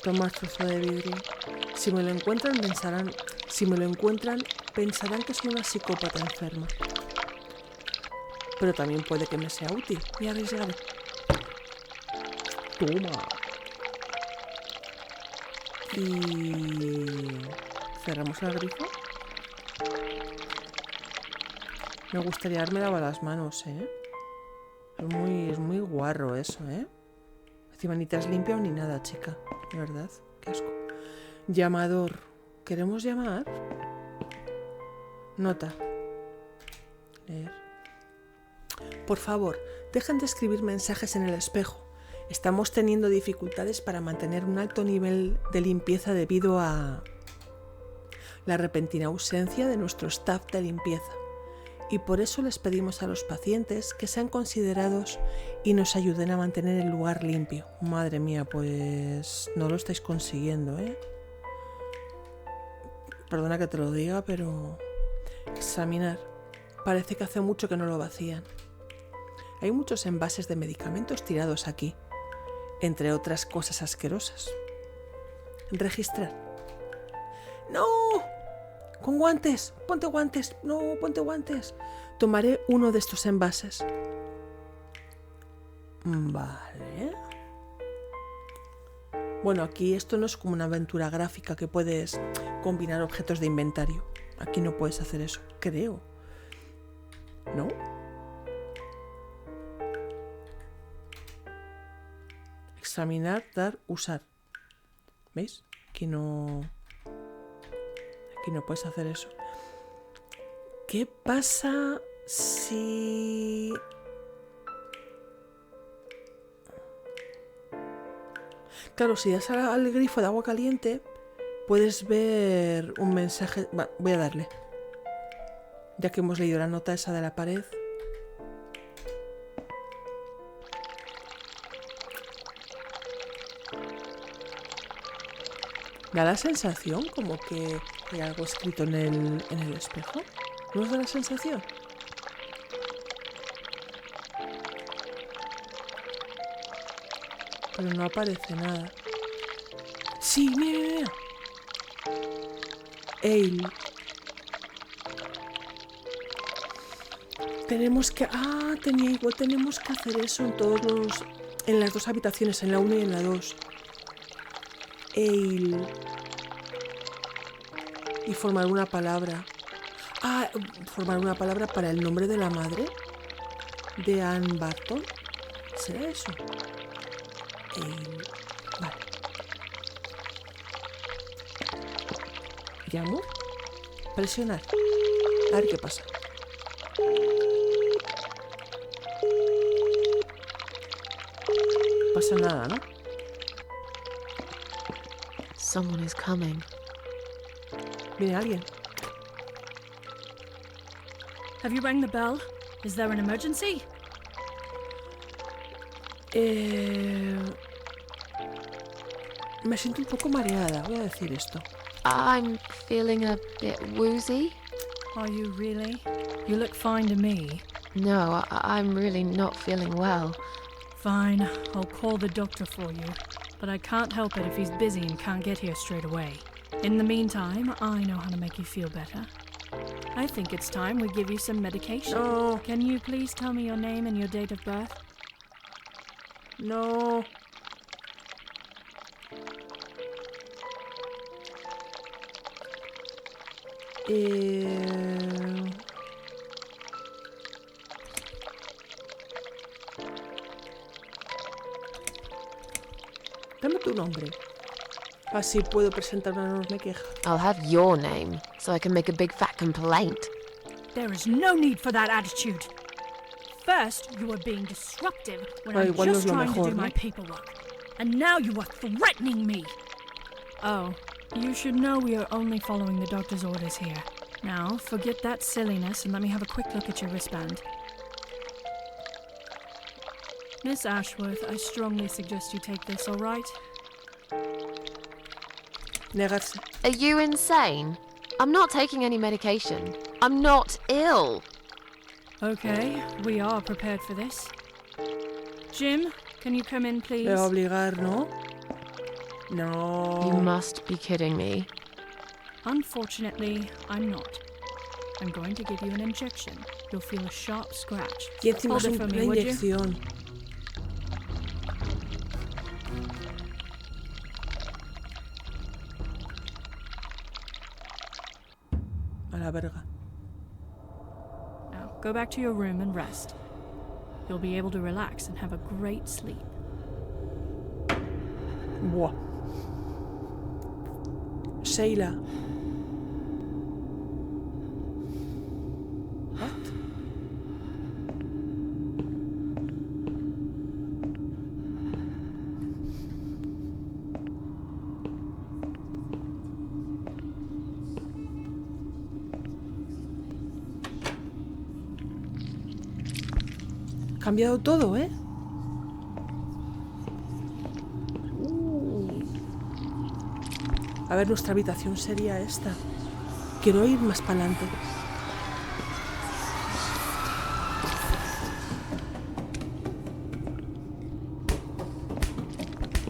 Toma el trozo de vidrio. Si me lo encuentran, pensarán que soy una psicópata enferma. Pero también puede que me sea útil y arriesgaré. Toma. Y cerramos el grifo. Me gustaría haberme lavado las manos, ¿eh? Es muy guarro eso, ¿eh? Encima ni te has limpiado ni nada, chica. De verdad, qué asco. Llamador. ¿Queremos llamar? Nota. Leer. Por favor, dejen de escribir mensajes en el espejo. Estamos teniendo dificultades para mantener un alto nivel de limpieza debido a la repentina ausencia de nuestro staff de limpieza. Y por eso les pedimos a los pacientes que sean considerados y nos ayuden a mantener el lugar limpio. Madre mía, pues no lo estáis consiguiendo, ¿eh? Perdona que te lo diga, pero examinar. Parece que hace mucho que no lo vacían. Hay muchos envases de medicamentos tirados aquí, entre otras cosas asquerosas. Registrar. ¡No! Con guantes. Ponte guantes. No, ponte guantes. Tomaré uno de estos envases. Vale. Bueno, aquí esto no es como una aventura gráfica que puedes combinar objetos de inventario. Aquí no puedes hacer eso, creo. ¿No? Examinar, dar, usar. ¿Veis? Aquí no puedes hacer eso. ¿Qué pasa si... Claro, si das al grifo de agua caliente, puedes ver un mensaje... voy a darle. Ya que hemos leído la nota esa de la pared. Da la sensación como que hay algo escrito en el espejo. ¿No os da la sensación? Pero no aparece nada. Sí, mira. Ale. Tenemos que... tenemos que hacer eso en las dos habitaciones, en la 1 y en la 2. Ale. Y formar una palabra. Formar una palabra para el nombre de la madre de Anne Barton. ¿Será eso? Ale. Vale. Llamo. Presionar. A ver qué pasa. No pasa nada, ¿no? Someone is coming. Viene alguien. Have you rang the bell? Is there an emergency? Me siento un poco mareada, voy a decir esto. I'm feeling a bit woozy. Are you really? You look fine to me. No, I'm really not feeling well. Fine, I'll call the doctor for you. But I can't help it if he's busy and can't get here straight away. In the meantime, I know how to make you feel better. I think it's time we give you some medication. No. Can you please tell me your name and your date of birth? No. Dame tu nombre. Así puedo presentar una enorme queja. I'll have your name, so I can make a big fat complaint. There is no need for that attitude. First, you were being disruptive when I'm igual no es just lo trying mejor, to do ¿no? my paperwork. And now you are threatening me. Oh, you should know we are only following the doctor's orders here. Now, forget that silliness and let me have a quick look at your wristband. Miss Ashworth, I strongly suggest you take this, all right? Negarse. Are you insane? I'm not taking any medication. I'm not ill. Okay, we are prepared for this. Jim, can you come in, please? Me va a obligar, ¿no? No. You must be kidding me. Unfortunately, I'm not. I'm going to give you an injection. You'll feel a sharp scratch. Y encima Hold es it for una me, would you? inyección. A la verga. Now, go back to your room and rest. You'll be able to relax and have a great sleep. Buah. Sheila. What? Cambiado todo, ¿eh? A ver, nuestra habitación sería esta. Quiero ir más para adelante.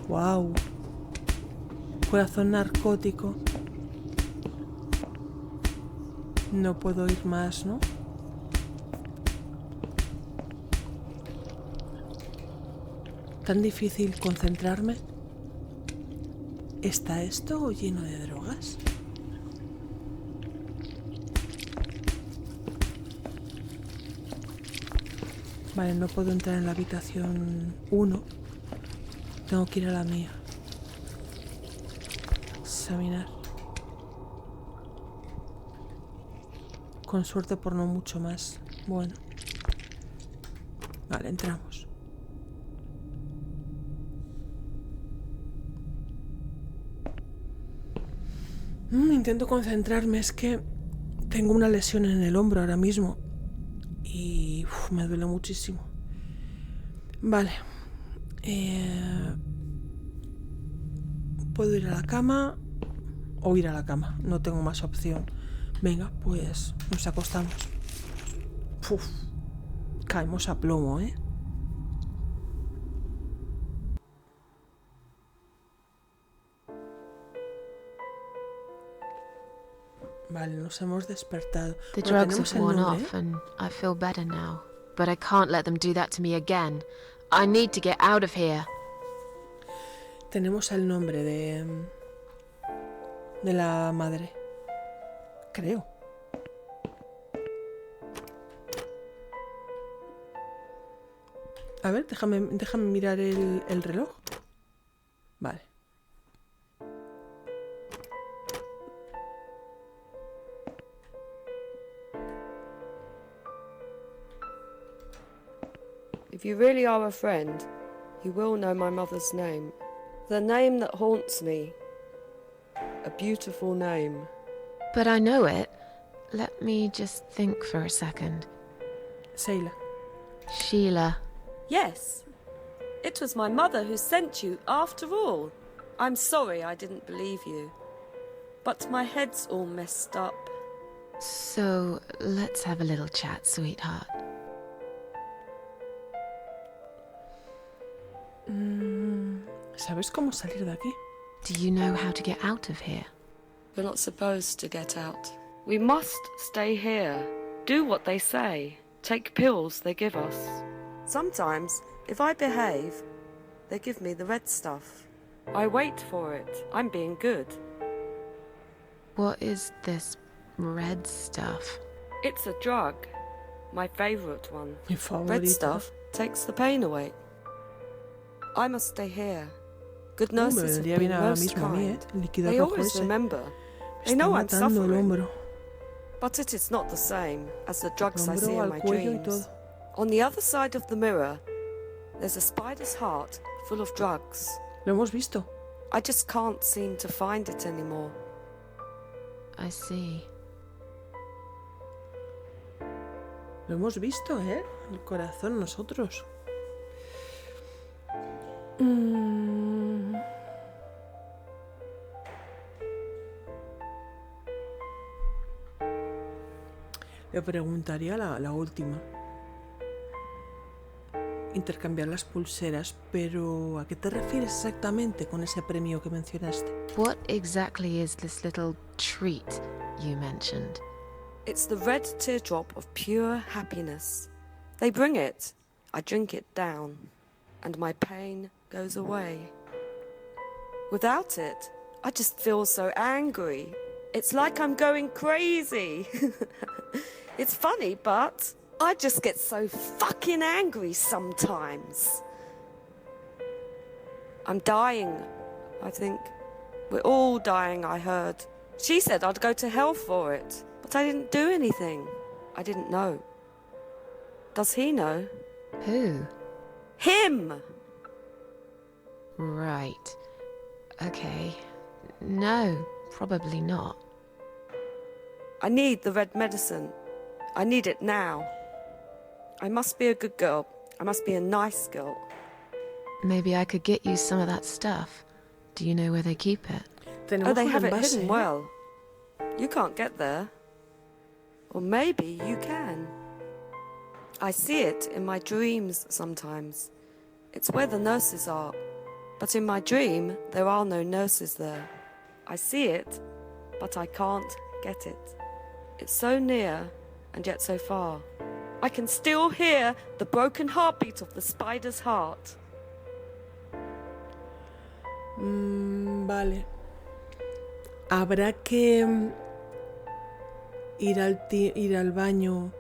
Wow. Corazón narcótico. No puedo ir más, ¿no? Tan difícil concentrarme. ¿Está esto lleno de drogas? Vale, no puedo entrar en la habitación 1. Tengo que ir a la mía. Examinar. Con suerte por no mucho más. Bueno. Vale, entramos. Intento concentrarme, es que tengo una lesión en el hombro ahora mismo y me duele muchísimo. Vale. Puedo ir a la cama o ir a la cama, no tengo más opción. Venga, pues nos acostamos. Caemos a plomo, ¿eh? Vale, nos hemos despertado. The Bueno, drugs tenemos have el worn nombre, off and I feel better now. But I can't let them do that to me again. I need to get out of here. Tenemos el nombre de la madre. Creo. A ver, déjame mirar el reloj. Vale. If you really are a friend, you will know my mother's name. The name that haunts me. A beautiful name. But I know it. Let me just think for a second. Sheila. Sheila. Yes. It was my mother who sent you, after all. I'm sorry I didn't believe you. But my head's all messed up. So, let's have a little chat, sweetheart. ¿Sabes cómo salir de aquí? Do you know how to get out of here? We're not supposed to get out. We must stay here. Do what they say. Take pills they give us. Sometimes, if I behave, they give me the red stuff. I wait for it. I'm being good. What is this red stuff? It's a drug. My favorite one. Mi favorito. Red stuff takes the pain away. I must stay here. Good nurses have vendría bien been ahora most mismo a mí, kind. el líquido They rojo always ese. remember. Me They está know I'm matando el suffering. hombro. But it is not the same as the drugs I El see hombro in al my cuello y dreams. todo. On the other side of the mirror, there's a spider's heart full of drugs. Lo hemos visto. I just can't seem to find it anymore. I see. Lo hemos visto, ¿eh? El corazón, nosotros. Le preguntaría la última. Intercambiar las pulseras, pero ¿a qué te refieres exactamente con ese premio que mencionaste? What exactly is this little treat you mentioned? It's the red teardrop of pure happiness. They bring it, I drink it down, and my pain goes away. Without it, I just feel so angry. It's like I'm going crazy. It's funny, but I just get so fucking angry sometimes. I'm dying, I think. We're all dying, I heard. She said I'd go to hell for it, but I didn't do anything. I didn't know. Does he know? Who? Him! Right. Okay. No, probably not. I need the red medicine. I need it now. I must be a good girl. I must be a nice girl. Maybe I could get you some of that stuff. Do you know where they keep it? Tenemos Oh, they un have it envase, hidden ¿eh? well. You can't get there. Or maybe you can. I see it in my dreams sometimes. It's where the nurses are. But in my dream, there are no nurses there. I see it, but I can't get it. It's so near, and yet so far. I can still hear the broken heartbeat of the spider's heart. Vale. Habrá que ir al baño,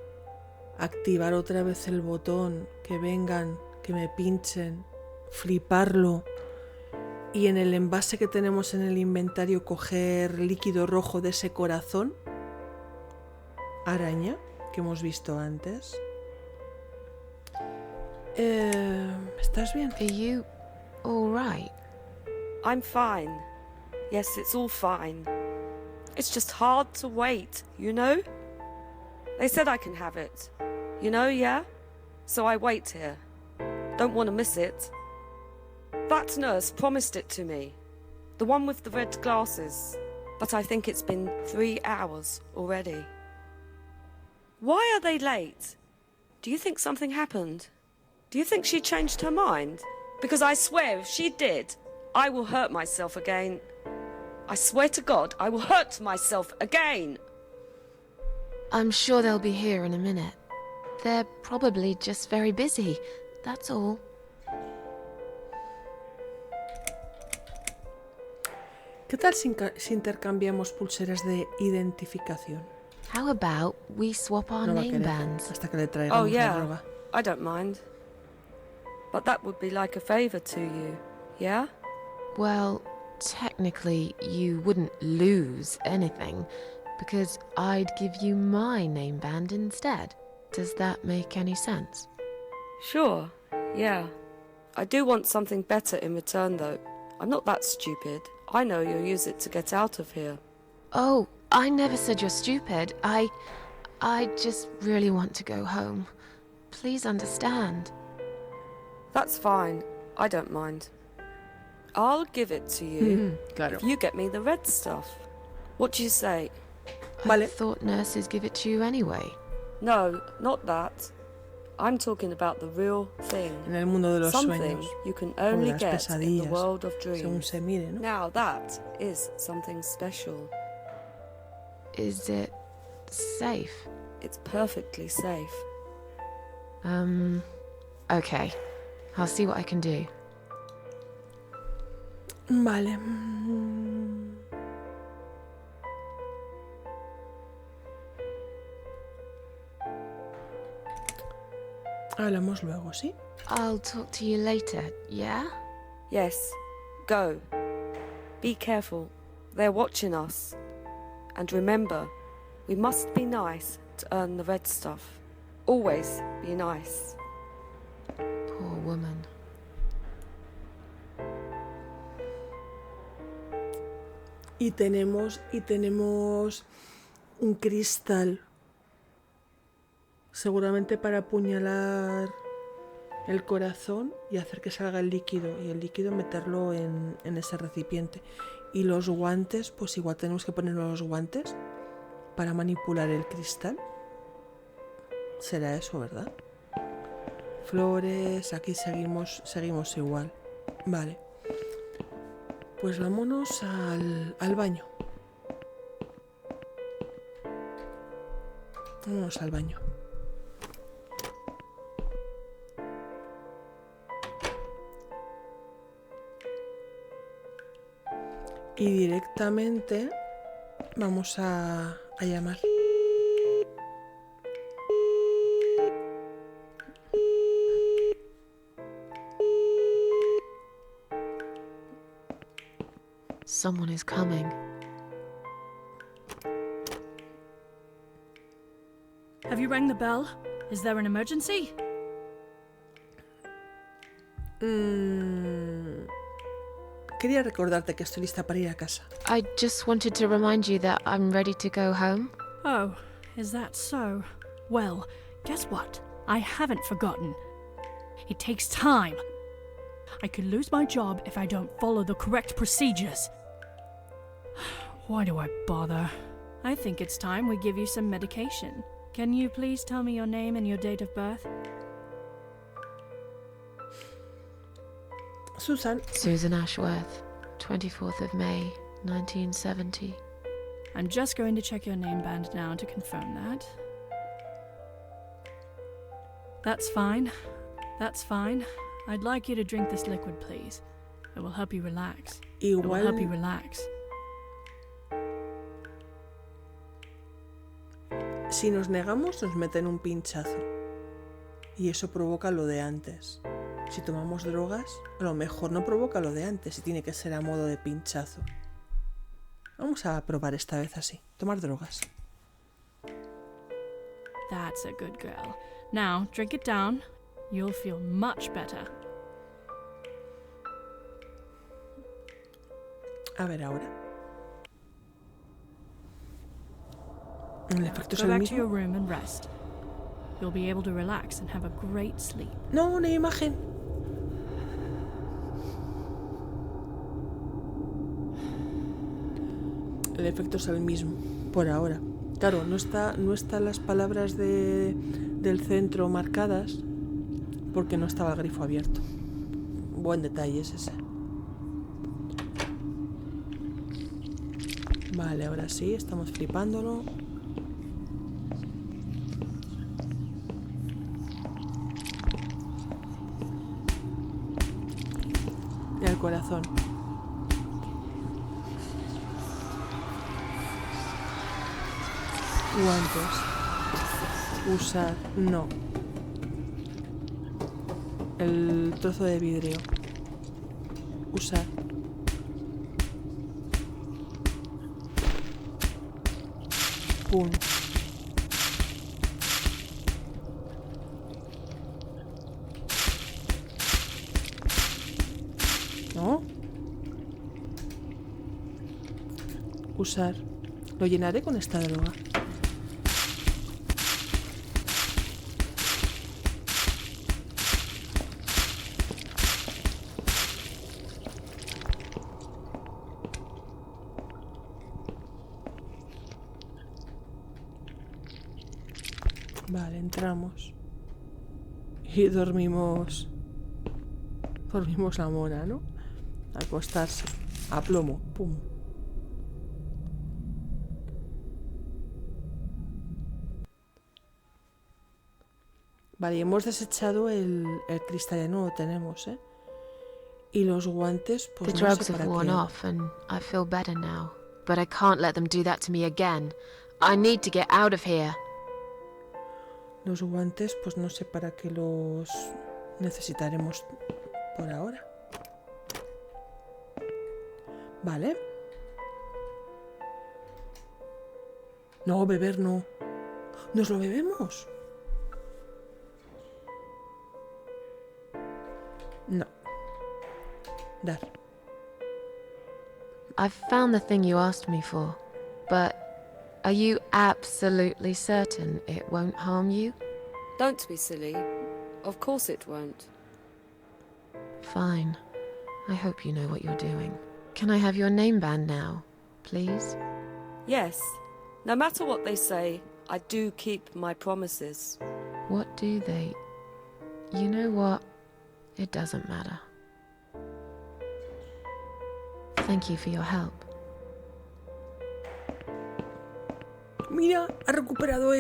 activar otra vez el botón, que vengan, que me pinchen, fliparlo y en el envase que tenemos en el inventario coger líquido rojo de ese corazón araña que hemos visto antes. ¿Estás bien? Are you all right? I'm fine. Yes, it's all fine. It's just hard to wait, you know? They said I can have it. You know, yeah? So I wait here. Don't want to miss it. That nurse promised it to me. The one with the red glasses. But I think it's been 3 hours already. Why are they late? Do you think something happened? Do you think she changed her mind? Because I swear if she did, I will hurt myself again. I swear to God, I will hurt myself again. I'm sure they'll be here in a minute. They're probably just very busy, that's all. ¿Qué tal si intercambiamos pulseras de identificación? How about we swap our No va a name querer bands? hasta que le traigamos Oh, la yeah. droga. I don't mind. But that would be like a favour to you, yeah? Well, technically, you wouldn't lose anything, because I'd give you my name band instead. Does that make any sense? Sure, yeah. I do want something better in return, though. I'm not that stupid. I know you'll use it to get out of here. Oh, I never said you're stupid. I just really want to go home. Please understand. That's fine. I don't mind. I'll give it to you Claro. if you get me the red stuff. What do you say? I Vale. thought nurses give it to you anyway. No, not that. I'm talking about the real thing. En el mundo de los Something sueños, you can o only de las get in the pesadillas, world of según dreams. se mire, ¿no? Now that is something special. Is it safe? It's perfectly safe. Okay. I'll see what I can do. Vale. Hablamos luego, ¿sí? I'll talk to you later, yeah? Yes, go. Be careful. They're watching us. And remember, we must be nice to earn the red stuff. Always be nice. Poor woman. Y tenemos un cristal. Seguramente para apuñalar el corazón y hacer que salga el líquido. Y el líquido meterlo en ese recipiente. Y los guantes, pues igual tenemos que ponernos los guantes para manipular el cristal. Será eso, ¿verdad? Flores, aquí seguimos igual. Vale. Pues vámonos al baño. Vámonos al baño. Y directamente vamos a llamar. Someone is coming. Have you rang the bell? Is there an emergency? Quería recordarte que estoy lista para ir a casa. I just wanted to remind you that I'm ready to go home. Oh, is that so? Well, guess what? I haven't forgotten. It takes time. I could lose my job if I don't follow the correct procedures. Why do I bother? I think it's time we give you some medication. Can you please tell me your name and your date of birth? Susan. Susan Ashworth, 24th of May, 1970. I'm just going to check your name band now to confirm that. That's fine. That's fine. I'd like you to drink this liquid, please. It will help you relax. It will help you relax. Si nos negamos, nos meten un pinchazo. Y eso provoca lo de antes. Si tomamos drogas, a lo mejor no provoca lo de antes y tiene que ser a modo de pinchazo. Vamos a probar esta vez así. Tomar drogas. That's a good girl. Now, drink it down. You'll feel much better. A ver ahora. El efecto es Go el back to your mismo. room and rest. You'll be able to relax and have a great sleep. No, una imagen. El efecto es el mismo, por ahora. Claro, no están las palabras del centro marcadas porque no estaba el grifo abierto. Buen detalle es ese. Vale, ahora sí, estamos flipándolo. Y el corazón. Guantes. Usar. No. El trozo de vidrio. Usar. Pum. ¿No? Usar. Lo llenaré con esta droga. Vale, entramos. Y dormimos la mona, ¿no? Acostarse. A plomo. Pum. Vale, hemos desechado el cristal, ya no lo tenemos, ¿eh? Y los guantes, pues The no drugs sé have para worn qué. off and I feel better now. But I can't let them do that to me again. I need to get out of here. Los guantes, pues no sé para qué los necesitaremos por ahora. Vale. No, beber no. ¿Nos lo bebemos? No. Dar. I've found the thing you asked me for, but are you absolutely certain it won't harm you? Don't be silly. Of course it won't. Fine. I hope you know what you're doing. Can I have your name band now, please? Yes. No matter what they say, I do keep my promises. What do they... You know what? It doesn't matter. Thank you for your help. Mira, ha recuperado